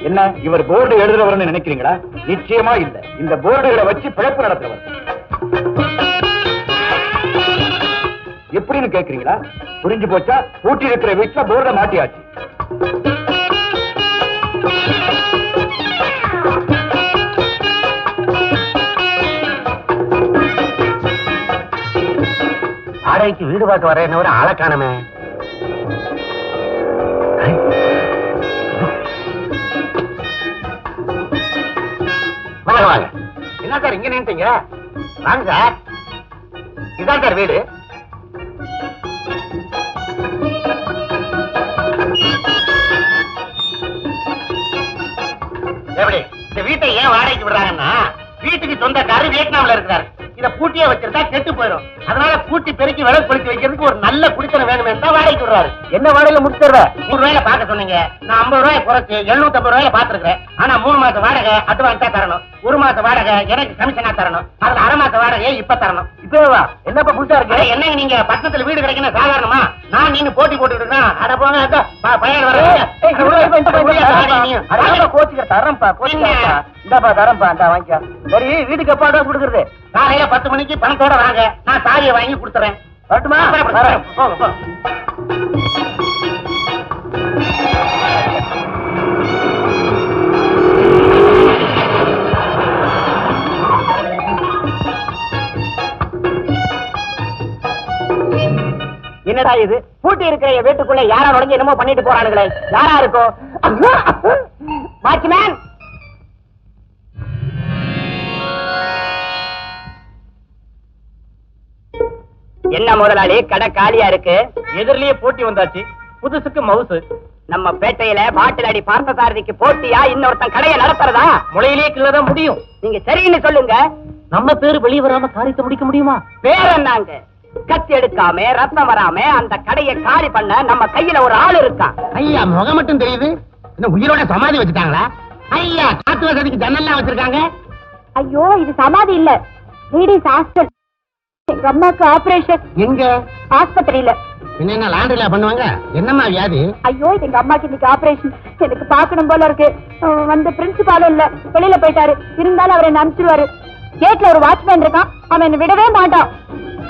என்ன இவர் போர்டு எழுதுறவர்னு நினைக்கிறீங்களா? நிச்சயமா இல்ல. இந்த போர்டுகளை வச்சு பிழைப்பு நடத்துறவர். எப்படின்னு கேக்குறீங்களா? புரிஞ்சு போச்சா? பூட்டி இருக்கிற வீட்டுல போர்டை மாட்டியாச்சு. வாடகைக்கு வீடு பார்க்க வர என்ன ஆளை காணமே. வாங்க வாங்க. என்ன சார் இங்க நின்றுட்டீங்க? வாங்க சார். இதான் சார் வீடு. எப்படி இந்த வீட்டை ஏன் வாடகைக்கு விடுறாங்கன்னா, வீட்டுக்கு சொந்தக்காரர் வியட்நாம்ல இருக்கிறாரு. இத பூட்டியே வச்சிருந்தா கெட்டு போயிடும். அதனால பூட்டி பெருக்கி விளக்கு பொழிச்சு வைக்கிறதுக்கு ஒரு நல்ல குடித்தனம் வேணுமே தான் வாடகைக்கு விடுறாரு. என்ன வாடகையில முடிச்சிருவ? 100 ரூபாயில பாக்க சொன்னீங்க. நான் 50 ரூபாய் குறைச்சு 750 ரூபாயில பாத்துருக்கேன். ஆனா 3 மாசம் வாடகை அட்வான்ஸா தரணும். 1 மாசம் வாடகை எனக்கு கமிஷனா தரணும். அதுல அரை மாசம் வாடகை இப்ப தரணும். இப்பவா? என்னப்பா புதுசா இருக்கு? என்னங்க நீங்க பக்கத்துல வீடு கிடைக்கணும் சாதாரணமா? நான் நீங்க போட்டி போட்டுக்கிட்டு அட போங்க பையன் வர கோச்சுக்க தரம்பா. இந்தப்பா தரம்பா. அந்த வாங்கிக்கா. சரி வீட்டுக்கு எப்பாடா கொடுக்குறது? காலையில 10 மணிக்கு பணத்தோட வாங்க. நான் சாவியை வாங்கி கொடுத்துறேன். வரட்டுமா? போங்க. என்னடா இது? பூட்டி இருக்கிற வீட்டுக்குள்ள யாரா நுழைஞ்சு என்னமோ பண்ணிட்டு போறானுங்களே. யாரா இருக்கும்? வாட்ச்மேன். என்ன முதலாளி, கடை காலியா இருக்கு? எதிரிலேயே போட்டி வந்தாச்சு. புதுசுக்கு மவுசு. நம்ம பேட்டையில பாட்டில் அடி பார்த்தசாரதிக்கு போட்டியா இன்னொருத்தன் கடையை நடத்துறதா? முளையிலேயே கிள்ளதான் முடியும். நீங்க சரின்னு சொல்லுங்க. நம்ம பேரு வெளியே வராம காரியத்தை முடிக்க முடியுமா? பேர் என்னங்க? கத்தி எடுக்காம ரத்தம் வராம அந்த கடையை காலி பண்ண நம்ம கையில ஒரு ஆள் இருக்கான். ஐயா முகம் மட்டும் தெரியுது. என்ன உயிரோட சமாதி வச்சுட்டாங்களா? ஐயா காத்து வசதிக்கு ஜன்னல்லாம் வச்சிருக்காங்க. ஐயோ இது சமாதி இல்ல, லேடிஸ் ஹாஸ்டல். எங்க அம்மாக்கு ஆபரேஷன். எங்க? ஆஸ்பத்திரியில. என்ன லாண்டரில பண்ணுவாங்க? என்னம்மா வியாதி? ஐயோ இது எங்க அம்மாக்கு இன்னைக்கு ஆபரேஷன். எனக்கு பாக்கணும் போல இருக்கு. வந்து பிரின்சிபாலும் இல்ல, வெளியில போயிட்டாரு. இருந்தாலும் அவரை என்ன அனுப்பிச்சிருவாரு. கேட்ல ஒரு வாட்ச்மேன் இருக்கான், அவன் என்ன விடவே மாட்டான்.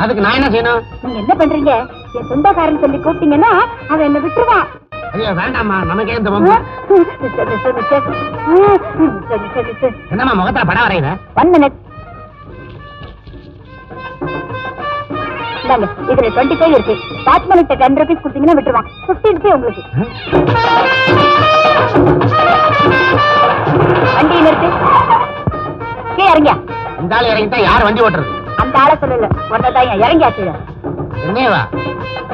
அதுக்கு நான் என்ன செய்யணும்? நீங்க என்ன பண்றீங்க? என் சொந்தக்காரன் சொல்லி கூப்பிட்டீங்கன்னா அவன் என்ன விட்டுருவான். ஐயோ வேண்டாமா, நமக்கே இந்த என்னம்மா முகத்துல படம் வரையில? 1 மினிட். இதுல 25 இருக்கு. வாட்ச்மேன் 10 ரூபீஸ் கொடுத்தீங்கன்னா விட்டுருவான். 50 ரூபீஸ் உங்களுக்கு. வண்டி நிறுத்து. இறங்கியா? இந்த ஆள் இறங்கிட்டா யார் வண்டி ஓட்டுறது? அந்த ஆளை சொல்லல, ஒன்னதான் இறங்கியாச்சு. என்னவா?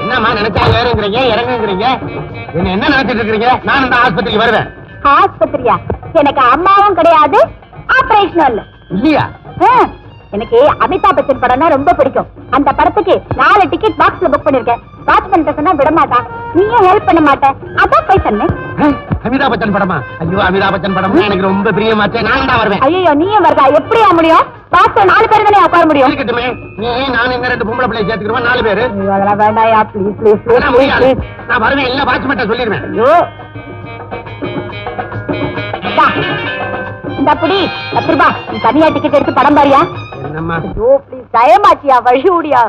என்னம்மா நினைச்சா ஏறுங்கிறீங்க இறங்குங்கிறீங்க? என்ன நினைச்சிட்டு இருக்கிறீங்க? நான் இந்த ஆஸ்பத்திரிக்கு வருவேன். ஆஸ்பத்திரியா? எனக்கு அம்மாவும் கிடையாது, ஆபரேஷனும் இல்ல. இல்லையா? எனக்கு அமிதாப் பச்சன் படம்னா ரொம்ப பிடிக்கும். அந்த படத்துக்கு 4 டிக்கெட் பாக்ஸ்ல புக் பண்ணிருக்கேன். வாட்ச்மேன் சொன்னா விட மாட்டான், நீயும் ஹெல்ப் பண்ண மாட்டேன். அதான் போய் சொன்னேன். அமிதாப் பச்சன் படமா? ஐயோ அமிதாப் பச்சன் படம் எனக்கு ரொம்ப பிரியமாச்சே. நான் தான் வருவேன். ஐயோ நீயும் வருதா? எப்படியா முடியும்? பாக்ஸ்ல 4 பேர் தானே உட்கார முடியும். இருக்கட்டுமே, நீ நான் இந்த 2 பொம்பளை பிள்ளைய சேர்த்துக்கிறோம். 4 பேரு. அதெல்லாம் வேண்டாயா, ப்ளீஸ் ப்ளீஸ் ப்ளீஸ். நான் வருவேன். இல்ல வாட்ச்மேன் சொல்லிடுவேன். ஐயோ இந்த புடி 10 ரூபாய். நீ தனியா டிக்கெட் எடுத்து படம் பாரியா? என்னம்மா? ஐயோ ப்ளீஸ் தயமாச்சியா, வழி ஓடியா.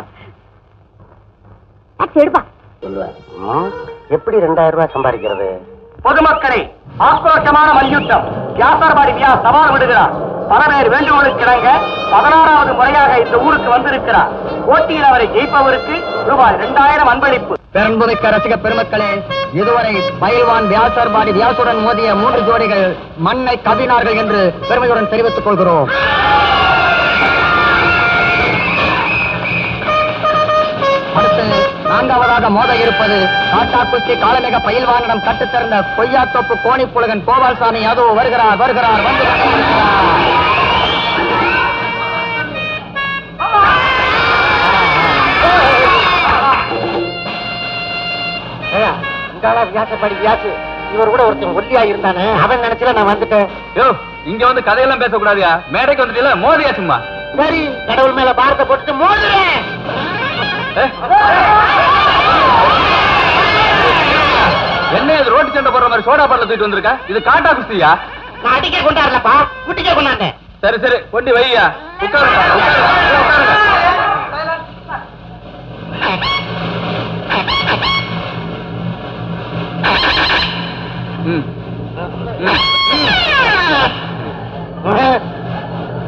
எடுப்பா. எப்படி 2000 ரூபாய் சம்பாதிக்கிறது? பொதுமக்களே, ஆக்ரோஷமான மல்யுத்தம். வியாசார்பாடி வியா சவால் விடுகிறார். பல பேர் வேண்டுகோளுக்கு இணங்க 16வது முறையாக இந்த ஊருக்கு வந்திருக்கிறார். போட்டியில் அவரை ஜெயிப்பவருக்கு ரூபாய் 2000 அன்பளிப்பு. பெரும்புமிக்க ரசிக பெருமக்களே, இதுவரை பயில்வான் வியாசார்பாடி வியாசுடன் மோதிய 3 ஜோடிகள் மண்ணை கவினார்கள் என்று பெருமையுடன் தெரிவித்துக் கொள்கிறோம். அடுத்து 4வதாக மோத இருப்பது காட்டா குஸ்தி காலமிக பயில்வானிடம் கட்டுத்திறந்த கொய்யாத்தோப்பு கோணிப்புலகன் கோபால்சாமி. அதோ வருகிறார் வருகிறார் வந்து வியாசப்படி வியாசு. இவர் கூட ஒருத்தன் ஒல்லியா இருந்தானே, அவன் நினைச்சல நான் வந்துட்டேன். இங்க வந்து கதையெல்லாம் பேசக்கூடாதியா. மேடைக்கு வந்துட்டீல, மோதியா சும்மா. சரி, கடவுள் மேல பாரத்தை போட்டுட்டு மோதுறேன். என்ன இது ரோட்டு கோழி சண்டை போடுற மாதிரி சோடா பாட்டில் தூக்கிட்டு வந்திருக்க. இது காட்டா குஸ்தியா? நான் அடிக்க கொண்டாடலப்பா, குட்டிக்கே கொண்டாண்டேன். சரி சரி, கொண்டு வையா. உட்காருங்க உட்காருங்க.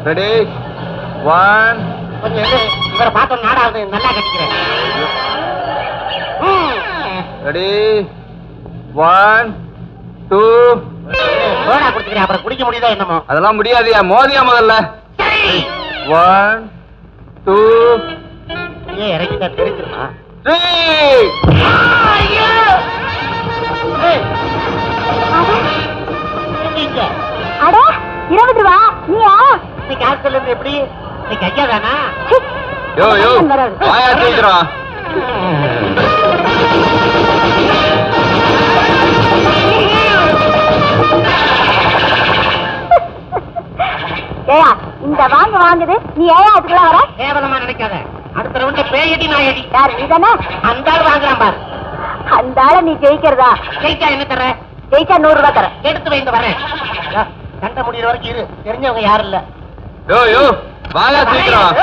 ரெடி 1. கொஞ்சம் இவரை பார்த்தோம் நாடாவது நல்லா கட்டிக்கிறேன். ரெடி 1 2. சோடா குடிச்சுக்கிறேன், அப்புறம் குடிக்க முடியுதா என்னமோ? அதெல்லாம் முடியாதியா, மோதியா முதல்ல. 1 2 ஏன் இறக்கிட்டா தெரிஞ்சிருமா? 3. அட 20 ரூபா நீயா? இன்னைக்கு ஹாஸ்டல்ல இருந்து எப்படி? இன்னைக்கு ஐயா தானா? யோ யோ வாயா தூக்குறோம். ஏயா இந்த வாங்குது நீ ஏயா அதுக்குள்ள வர? கேவலமா நினைக்காத. அடுத்த ரவுண்ட பேயடி நான் எடி. யார் நீதானே? அந்த ஆள் வாங்குறான் பாரு. அந்த ஆள நீ ஜெயிக்கிறதா? ஜெயிச்சா என்ன தர? ஜெயிச்சா 100 ரூபாய் தரேன். எடுத்து வைந்து வரேன். சண்டை முடிகிற வரைக்கும் இரு, தெரிஞ்சவங்க யாரும் இல்ல. யோ யோ வாயா தூக்குறோம்.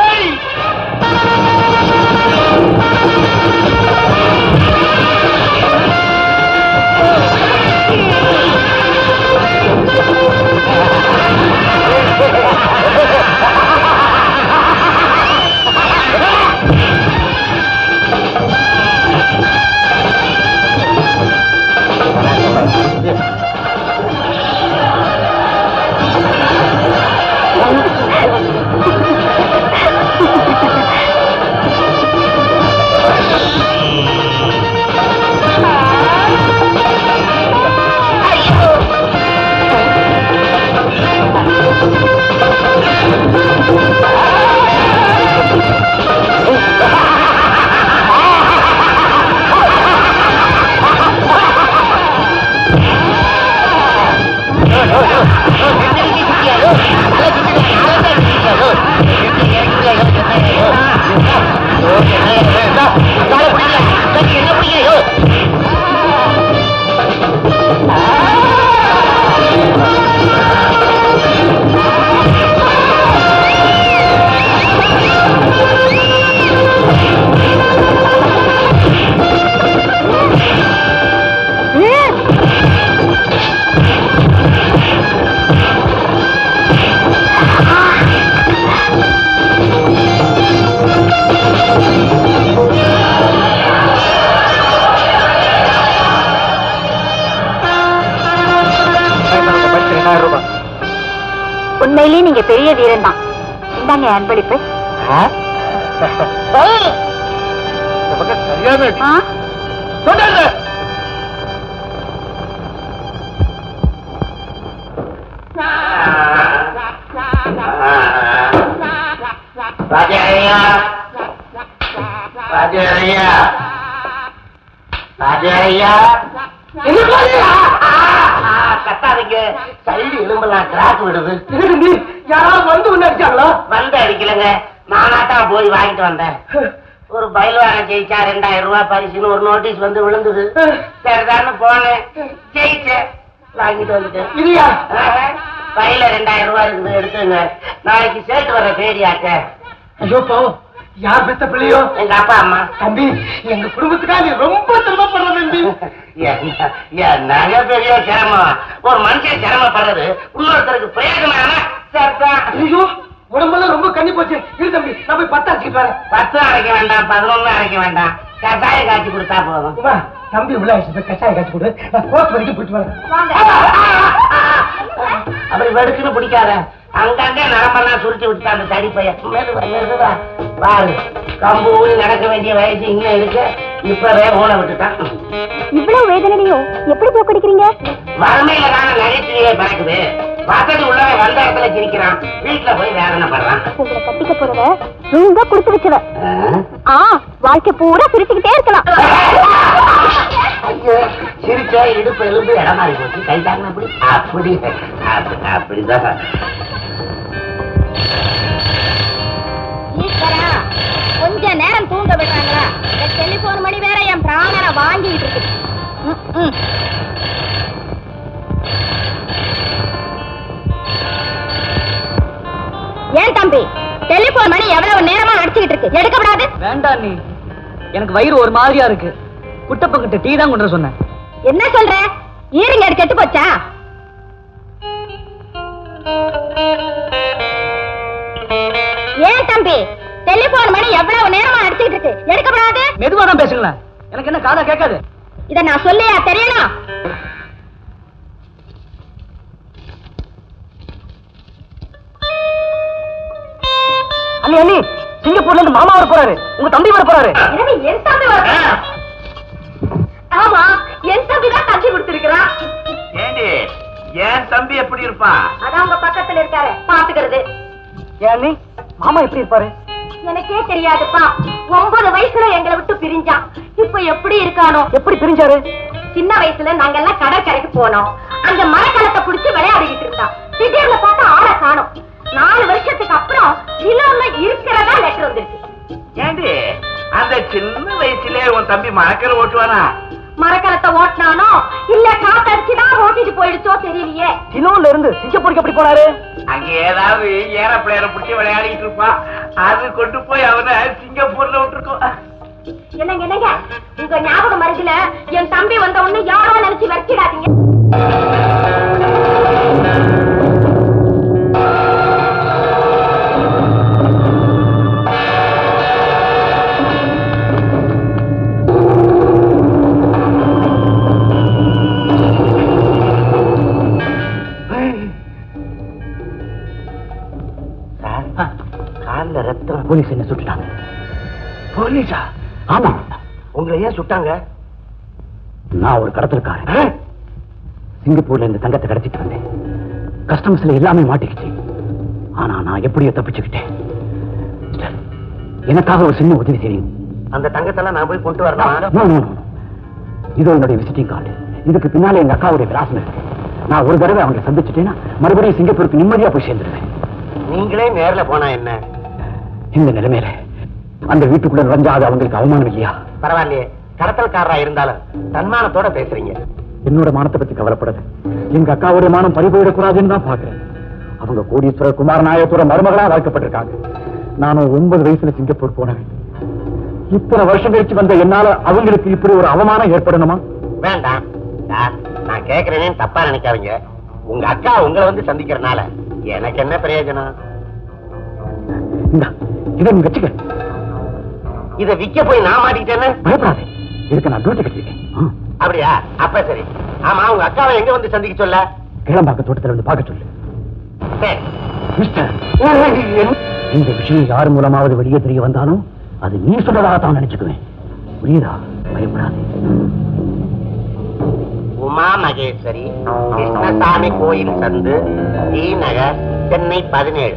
உண்மையிலேயே நீங்க பெரிய வீரன் தான். இந்தாங்க அன்பளிப்பு. கத்தாதீங்க, சைடு எலும்பெல்லாம் கிராக் விடுது. யாராவது வந்து ஒண்ணு அடிச்சாங்களா? வந்து அடிக்கலங்க, நானாத்தான் போய் வாங்கிட்டு வந்தேன். ஒரு பயில்வாரம் ஜெயிச்சா 2000 ரூபாய் பரிசுன்னு ஒரு நோட்டீஸ் வந்து விழுந்தது. சரிதான்னு போனேன், ஜெயிச்சேன், வாங்கிட்டு வந்துட்டேன். இல்லையா? பையில 2000 ரூபாய் இருக்குது, எடுத்துங்க. நாளைக்கு சேர்த்து வர பேரியாக்க. ஐயோ பாவம், யார் பெத்த பிள்ளையோ? எங்க அப்பா அம்மா. தம்பி, எங்க குடும்பத்துக்கா நீ ரொம்ப சிரமப்படுற தம்பி. என்னங்க பெரிய சிரமம்? ஒரு மனுஷன் சிரமப்படுறது இன்னொருத்தருக்கு பிரயோஜனம் சரிதான். ஐயோ, உடம்பெல்லாம் ரொம்ப கண்ணி போச்சு. இரு தம்பி, நான் போய் 10 அரைச்சிட்டு வரேன். 10 அரைக்க வேண்டாம், 11 அரைக்க வேண்டாம், கஷாயம் காய்ச்சி கொடுத்தா போதும். தம்பி உள்ள கஷாயம் காய்ச்சி கொடு, நான் கோர்ட் வரைக்கும் போயிட்டு வரேன். அப்படி வெடுக்குன்னு பிடிக்காத, அங்கங்க நரம்பெல்லாம் சுருட்டி விட்டு அந்த தடி பையன் பாரு. கம்பு ஊனி நடக்க வேண்டிய வயசு இங்க இருக்கு, இப்பவே ஊன விட்டுட்டான். இவ்வளவு வேதனையும் எப்படி தோக்கடிக்கிறீங்க? வறுமையில தானே நகைச்சுவையே பறக்குது. வசதி உள்ளவன் வந்த இடத்துல சிரிக்கிறான், வீட்டுல போய் வேதனை பண்றான். உங்களை கட்டிக்க போறத ரொம்ப கொடுத்து வச்சவ. வாழ்க்கை பூரா சிரிச்சுக்கிட்டே இருக்கலாம். சிரிச்சா இடுப்பு எலும்பு இடம் மாறி போச்சு, கை தாங்க அப்படி அப்படிதான். கொஞ்ச நேரம் தூங்க விடுறாங்களா? டெலிபோன் மணி வேற என் பிராணனை வாங்கிட்டு இருக்கு. ஏன் தம்பி டெலிபோன் மணி எவ்வளவு நேரமா அடிச்சுக்கிட்டு இருக்கு, எடுக்கப்படாது? வேண்டாம் நீ, எனக்கு வயிறு ஒரு மாதிரியா இருக்கு. குட்டப்பக்கிட்ட டீ தான் கொண்டு வர சொன்னேன். என்ன சொல்ற? ஈரிங்க கெட்டு போச்சா? ஏன் தம்பி டெலிபோன் மணி எவ்வளவு நேரமா அடிச்சுக்கிட்டு இருக்கு, எடுக்கப்படாது? மெதுவா தான் பேசுங்களேன், எனக்கு என்ன காதா கேட்காது. இத நான் சொல்லியா தெரியணும்? அண்ணி அண்ணி, சிங்கப்பூர்ல இருந்து மாமா வர போறாரு, உங்க தம்பி வர போறாரு. எனவே என் தம்பி வர ஆமா, என் தம்பி தான் தம்பி கொடுத்திருக்கிறான். ஏண்டி என் தம்பி எப்படி இருப்பான்? அதான் உங்க பக்கத்துல இருக்காரு, பாத்துக்கிறது. ஏன் அண்ணி, மாமா எப்படி இருப்பாரு? எனக்கே தெரியாதுப்பா. 9 வயசுல எங்களை விட்டு பிரிஞ்சான். இப்ப எப்படி இருக்கானோ? எப்படி பிரிஞ்சாரு? சின்ன வயசுல நாங்க எல்லாம் கடற்கரைக்கு போனோம். அங்க மரக்கலத்தை புடிச்சு விளையாடிக்கிட்டு இருந்தான். திடீர்னு பார்த்தா ஆளை காணோம். 4 வருஷத்துக்கு அப்புறம் நிலம்ல இருக்கிறதா லெட்டர் வந்துருக்கு. ஏண்டி அந்த சின்ன வயசுல உன் தம்பி மரக்கல் ஓட்டுவானா? மரக்கலத்தை ஓட்டினானோ இல்ல காத்தடிச்சுதான் ஓட்டிட்டு போயிடுச்சோ தெரியலையே. சிலோன்ல இருந்து சிங்கப்பூருக்கு எப்படி போனாரு? அங்க ஏதாவது ஏரோப்ளேன பிடிச்சி விளையாடிட்டு இருப்பான். அது கொண்டு போய் அவனை சிங்கப்பூர்ல விட்டுருக்கோம். என்னங்க என்னங்க, உங்க ஞாபகம் மருதுல என் தம்பி வந்த உடனே யாரோ நினைச்சு வச்சிடாதீங்க. கால்ல ரத்தம். போலீஸ் என்ன சுட்டுட்டாங்க. போலீஸா? ஆமா. உங்களை ஏன் சுட்டாங்க? நான் ஒரு கடத்தல்காரன். சிங்கப்பூர்ல இந்த தங்கத்தை கடத்திட்டு வந்தேன். கஸ்டம்ஸ்ல எல்லாமே மாட்டிக்கிச்சு. ஆனா நான் எப்படியோ தப்பிச்சுக்கிட்டேன். எனக்காக ஒரு சின்ன உதவி செய்யும். அந்த தங்கத்தெல்லாம் நான் போய் கொண்டு வரணும். No, no, no. இது என்னுடைய விசிட்டிங் கார்டு. இதுக்கு பின்னாலே எங்க அக்காவுடைய விலாசம் இருக்கு. நான் ஒரு தடவை அவங்களை சந்திச்சுட்டேன்னா மறுபடியும் சிங்கப்பூருக்கு நிம்மதியா போய் சேர்ந்துருவேன். நீங்களே நேர்ல போனா என்ன? இந்த நிலைமையில அந்த வீட்டுக்குள்ள நுழைஞ்சாது அவங்களுக்கு அவமானம் இல்லையா? பரவாயில்லையே, கடத்தல்காரரா இருந்தாலும் தன்மானத்தோட பேசுறீங்க. என்னோட மானத்தை பத்தி கவலைப்படாது. எங்க அக்காவுடைய மானம் பறிபோயிடக்கூடாதுன்னு தான் பாக்குறேன். அவங்க கோடீஸ்வரர் குமார் நாயத்தோட மருமகளா வளர்க்கப்பட்டிருக்காங்க. நானும் 9 வயசுல சிங்கப்பூர் போனேன். இத்தனை வருஷம் கழிச்சு வந்த என்னால அவங்களுக்கு இப்படி ஒரு அவமானம் ஏற்படணுமா? வேண்டாம், நான் கேக்குறேன்னு தப்பா நினைக்காதீங்க. உங்க அக்கா உங்களை வந்து சந்திக்கிறனால எனக்கு என்ன பிரயோஜனம்? இதை நீ வச்சுக்க. இத விக்க போய் நான் மாட்டிக்கிட்டேன்னு பயப்படாது. இதுக்கு நான் டியூட்டி கட்டிருக்கேன். அப்படியா? அப்ப சரி. ஆமா, உங்க அக்காவை எங்க வந்து சந்திக்க சொல்ல? கிளம்பாக்க தோட்டத்துல வந்து பார்க்க சொல்லு. சரி. மிஸ்டர், இந்த விஷயம் யார் மூலமாவது வெளியே தெரிய வந்தாலும் அது நீ சொன்னதாகத்தான் நினைச்சுக்குவேன். புரியுதா? பயப்படாது. உமா மகேஸ்வரி, கிருஷ்ணசாமி கோயில் சந்து, டி நகர், சென்னை 17.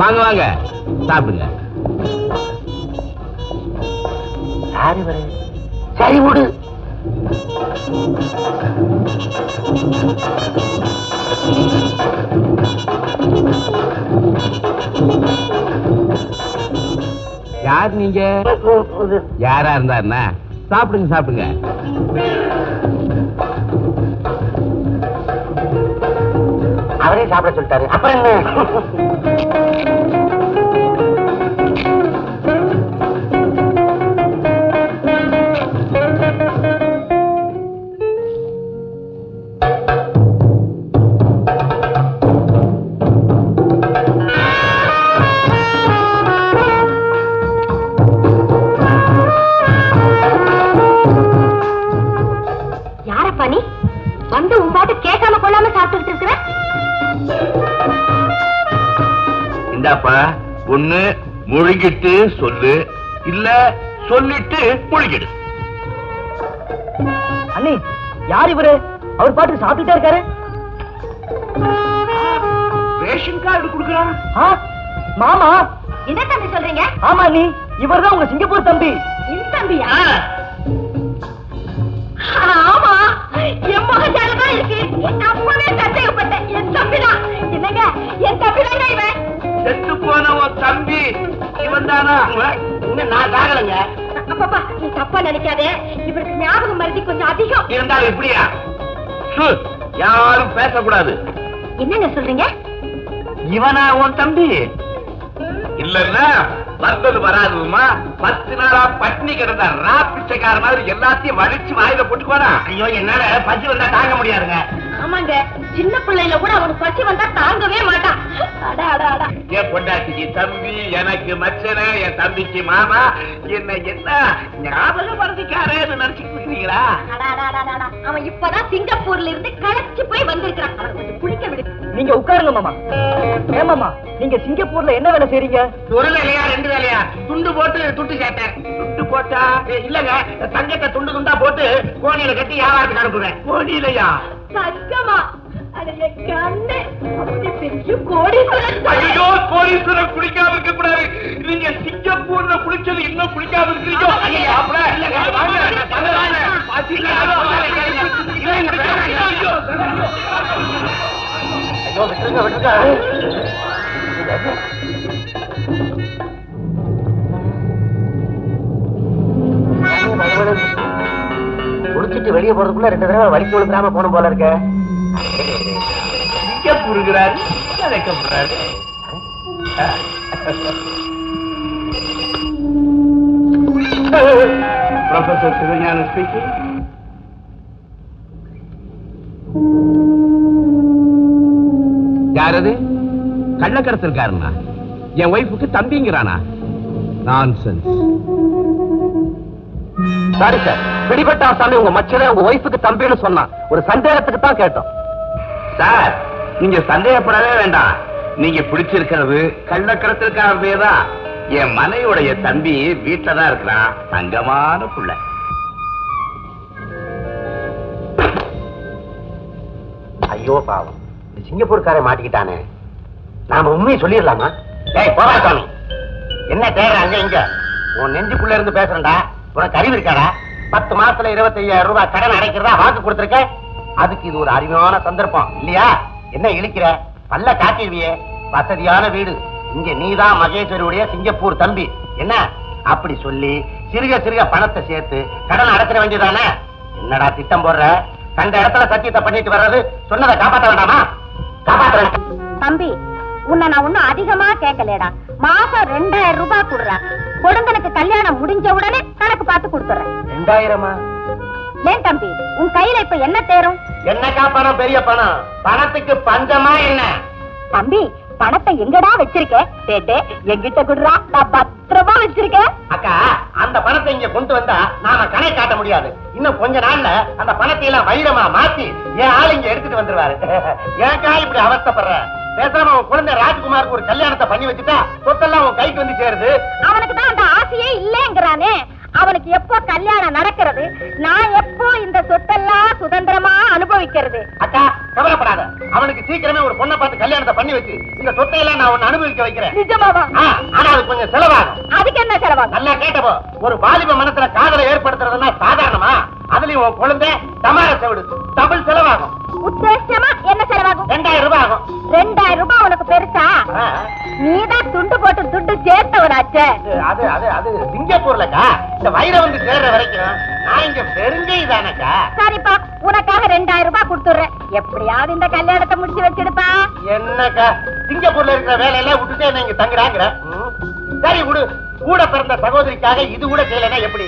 வாங்க வாங்க, சாப்பிடுங்க. சரி விடு. யார் நீங்க? யாரா இருந்தாருன்னா சாப்பிடுங்க சாப்பிடுங்க. அவரே சாப்பிட சொல்லிட்டாரு. அப்புறம் என்ன? யாரப்பா நீ? வந்து உன் பாட்டு கேட்காம கொள்ளாம சாப்பிட்டுக்கிட்டு இருக்கிற? இந்தாப்பா, ஒண்ணு முழுங்கிட்டு சொல்லு, இல்ல சொல்லிட்டு முழுகிடு. அண்ணி, யார் இவரு? அவர் பாட்டு சாப்பிட்டுட்டே இருக்காரு. ரேஷன் கார்டு கொடுக்கறான். மாமா, என்ன தம்பி சொல்றீங்க? ஆமா அண்ணி, இவர்தான் உங்க சிங்கப்பூர் தம்பி. என் தம்பியா? ஆமா, என் முகஜாலதான் இருக்கு. என் அப்பவே சந்தேகப்பட்டேன். என் தம்பிதான். என்னங்க, என் தம்பிதாங்க இவன். செத்து போன உன் தம்பி இவன் தானா? இன்னும் நான் சாகலைங்க. அப்பப்பா, நீ தப்பா நினைக்காதே. இவருக்கு ஞாபகம் மருதி கொஞ்சம் அதிகம். இருந்தாலும் இப்படியா? யாரும் பேசக்கூடாது. என்னங்க சொல்றீங்க? இவனா உன் தம்பி? இல்லன்னா வந்தது வராதுமா. 10 நாளா பட்னி கிடந்தா பிச்சைக்கார மாதிரி எல்லாத்தையும் வடிச்சு வாயில போட்டுக்குவானா? ஐயோ, என்னால பசி வந்தா தாங்க முடியாதுங்க. ஆமாங்க, சின்ன பிள்ளையில கூட அவனுக்கு பசி வந்தா தாங்கவே மாட்டான். அடா அடா அடா. என் பொண்டாட்டிக்கு தம்பி, எனக்கு மச்சன, என் தம்பிக்கு மாமா. என்ன ஞாபகம் மறந்துக்காரன்னு நினைச்சுட்டு இருக்கீங்களா? அவன் இப்பதான் சிங்கப்பூர்ல இருந்து களைச்சு போய் வந்திருக்கான். அவன் கொஞ்சம் குளிக்க விடு. நீங்க உட்காருங்க மாமா. ஏமாமா, நீங்க சிங்கப்பூர்ல என்ன வேலை செய்றீங்க? ஒரு வேலையா 2 வேலையா? துண்டு போட்டு துட்டு சேர்த்தேன். துட்டு போட்டா? இல்லங்க, தங்கத்தை துண்டு துண்டா போட்டு கோணியில கட்டி வியாபாரத்துக்கு அனுப்புவேன். கோடியிலையா? சங்கமா, அது என் கண்ணு. அப்படி பெரிய கோடீஸ்வரன். ஐயோ, கோடீஸ்வரர் குளிக்காம இருக்க கூடாது. நீங்க சிங்கப்பூர்ல குளிச்சது இன்னும் குளிக்காம இருக்கீங்க. ஐயோ, விட்டுருங்க விட்டுருங்க. குடிச்சிட்டு வெளியே போறதுக்குள்ள 2 தடவை வலிக்கு விழுந்துடாம போன போல இருக்க. சிங்கப்பூருங்கிறாரு, வைக்கப்படுறாரு. ப்ரொஃபசர் சிவஞான ஸ்பீக்கிங். யாரது? கள்ளக்கடத்திருக்காருன்னா என் ஒய்ஃபுக்கு தம்பிங்கிறானா? நான்சென்ஸ். சாரி சார், பிடிபட்ட ஆசாமி உங்க மச்சனை உங்க ஒய்ஃபுக்கு தம்பின்னு சொன்னான். ஒரு சந்தேகத்துக்கு தான் கேட்டோம். சார், நீங்க சந்தேகப்படவே வேண்டாம். நீங்க பிடிச்சிருக்கிறது கள்ளக்கடத்திருக்காரதே தான். என் மனைவியுடைய தம்பி வீட்டுல தான் இருக்கிறான். தங்கமான புள்ள. ஐயோ பாவம், இந்த சிங்கப்பூர்காரை மாட்டிக்கிட்டானே. நாம உண்மையை சொல்லிடலாமா? டேய் போடா சாமி, என்ன தேடுற அங்க இங்க? உன் நெஞ்சுக்குள்ள இருந்து பேசுறேன்டா. உனக்கு அறிவு இருக்காடா? 10 மாசத்துல 25,000 ரூபாய் கடன் அடைக்கிறதா வாக்கு கொடுத்திருக்க. அதுக்கு இது ஒரு அருமையான சந்தர்ப்பம் இல்லையா? என்ன இழிக்கிற? நல்ல காட்டிடுவியே. வசதியான வீடு. இங்க நீதான் மகேஸ்வரியுடைய சிங்கப்பூர் தம்பி. என்ன அப்படி சொல்லி சிறுக சிறுக பணத்தை சேர்த்து கடன் அடைச்சிட வேண்டியதானே? என்னடா திட்டம் போடுற? கண்ட இடத்துல சத்தியத்தை பண்ணிட்டு வர்றது. சொன்னதை காப்பாற்ற வேண்டாமா? காப்பாற்ற. தம்பி, உன்னை நான் ஒன்னும் அதிகமா கேட்கலடா. மாசம் 2000 ரூபாய் கொடுறா. கொடுங்கனுக்கு கல்யாணம் முடிஞ்ச உடனே கணக்கு பார்த்து கொடுத்துறேன். 2000? ஏன் தம்பி, உன் கையில இப்ப என்ன தேரும்? என்னக்கா பணம்? பெரிய பணம். பணத்துக்கு பஞ்சமா என்ன? தம்பி, பணத்தை எங்கடா வச்சிருக்க? டேட்டே, என்கிட்ட குடுறா, நான் பத்திரமா வச்சிருக்கேன். அக்கா, அந்த பணத்தை இங்க கொண்டு வந்தா நாம கணக்கு காட்ட முடியாது. இன்னும் கொஞ்ச நாள்ல அந்த பணத்தை எல்லாம் வைரமா மாத்தி என் ஆள் இங்க எடுத்துட்டு வந்துருவாரு. ஏன்க்கா இப்படி அவஸ்தைப்படுற? பேசாம உன் குழந்தை ராஜ்குமாருக்கு ஒரு கல்யாணத்தை பண்ணி வச்சுட்டா சொத்தெல்லாம் உன் கைக்கு வந்து சேருது. அவனுக்கு தான் அந்த ஆசையே இல்லைங்கிறானே. அவனுக்கு எப்போ கல்யாணம் நடக்கிறது? நான் எப்போ இந்த சொத்தெல்லாம் சுதந்திரமா அனுபவிக்கிறது? அக்கா, கவலைப்படாத. அவனுக்கு சீக்கிரமே ஒரு பொண்ணை பார்த்து கல்யாணத்தை பண்ணி வச்சு இந்த சொத்தையெல்லாம் நான் உன்னை அனுபவிக்க வைக்கிறேன். நிஜமாவா? ஆனா அது கொஞ்சம் செலவாகும். அதுக்கு என்ன செலவாகும்? நல்லா கேட்டப்போ, ஒரு வாலிப மனசுல காதலை ஏற்படுத்துறதுன்னா சாதாரணமா? அதுலயும் உன் குழந்தை தமார செவிடு. டபுள் செலவாகும். உத்தேசமா என்ன செலவாகும்? 2000 ரூபாய் ஆகும். 2000 ரூபாய் உனக்கு பெருசா? நீதான் துண்டு போட்டு துண்டு சேர்த்தவனாச்சே. அது அது அது சிங்கப்பூர்லக்கா. இந்த வைரம் வந்து சேர்ற வரைக்கும் நான் இங்க பெருங்கை தானக்கா. சரிப்பா, உனக்காக 2000 ரூபாய் கொடுத்துறேன். எப்படியாவது இந்த கல்யாணத்தை முடிச்சு வச்சிருப்பா. என்னக்கா, சிங்கப்பூர்ல இருக்கிற வேலையெல்லாம் விட்டுட்டு என்ன இங்க தங்குறாங்கிற? சரி விடு. கூட பிறந்த சகோதரிக்காக இது கூட செய்யலன்னா எப்படி?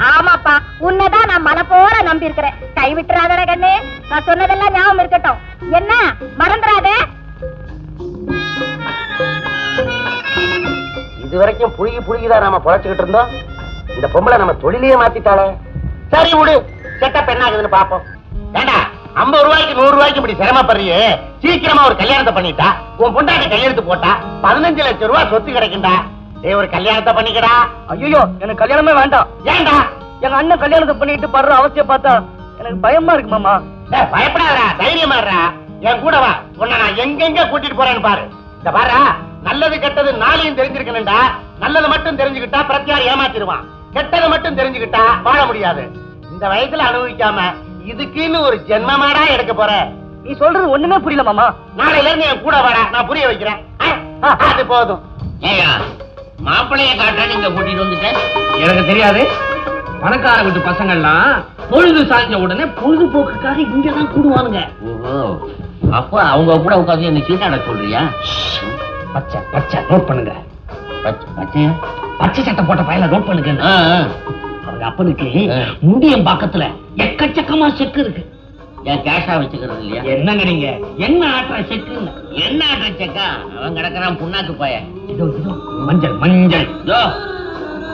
ஆமாப்பா, உன்னதான் நான் மன போல நம்பி இருக்கிறேன். கை விட்டுறாதட கண்ணே. நான் சொன்னதெல்லாம் ஞாபகம் இருக்கட்டும். என்ன மறந்துடாதே. இது வரைக்கும் புழுகிதான் நாம பொழைச்சுக்கிட்டு இருந்தோம். இந்த பொம்பளை நம்ம தொழிலையே மாத்திட்டாளே. சரி விடு, செட்டப் என்ன ஆகுதுன்னு பாப்போம். ஏண்டா, 50 ரூபாய்க்கு 100 ரூபாய்க்கு இப்படி சிரமப்படுறியே. சீக்கிரமா ஒரு கல்யாணத்தை பண்ணிட்டா உன் பொண்டாட்டி கையெழுத்து போட்டா 15 லட்சம் ரூபாய் சொத்து கிடைக்குண்டா. டேய் ஒரு கல்யாணத்தை பண்ணிக்கடா. ஐயோ எனக்கு கல்யாணமே வேண்டாம். ஏன்டா? எங்க அண்ணன் கல்யாணத்தை பண்ணிட்டு படுற அவசியம் பார்த்தா எனக்கு பயமா இருக்கு மாமா. டேய் பயப்படாதடா, தைரியமா இருடா. என் கூட வா, உன்னை நான் எங்கெங்க கூட்டிட்டு போறேன்னு பாரு. இந்த பாரு, நல்லது கெட்டது நாளையும் தெரிஞ்சிருக்கணும்டா. நல்லது மட்டும் தெரிஞ்சுக்கிட்டா பிரத்தியார் ஏமாத்திடுவான், கெட்டது மட்டும் தெரிஞ்சுக்கிட்டா வாழ முடியாது. இந்த வயசுல அனுபவிக்காம இதுக்குன்னு ஒரு ஜென்மமாடா எடுக்க போற. நீ சொல்றது ஒண்ணுமே புரியல மாமா. நாளையில இருந்து என் கூட வாடா, நான் புரிய வைக்கிறேன். அது போதும். ஏயா மாப்பிள்ளைய காட்ட நீங்க கூட்டிட்டு வந்துட்டேன். எனக்கு தெரியாது. பணக்கார வீட்டு பசங்கள்லாம் பொழுது சாய்ஞ்ச உடனே பொழுதுபோக்குக்காக இங்கதான் கூடுவானுங்க. ஓஹோ, அப்ப அவங்க கூட உட்காந்து என்ன சீட்டாட சொல்றியா? பச்சை பச்சை நோட் பண்ணுங்க. பச்சையா? பச்சை சட்டை போட்ட பையல நோட் பண்ணுங்க. அவங்க அப்பனுக்கு முண்டியம் பக்கத்துல எக்கச்சக்கமா செக்கு இருக்கு. ஏன் கேஷா வச்சுக்கிறது இல்லையா? என்னங்க நீங்க என்ன ஆட்டுற செக்கு? என்ன ஆட்டச்சக்கா? அவன் கிடக்குறான் புண்ணாக்கு பாய. இதோ இதோ மஞ்சள் மஞ்சள். இதோ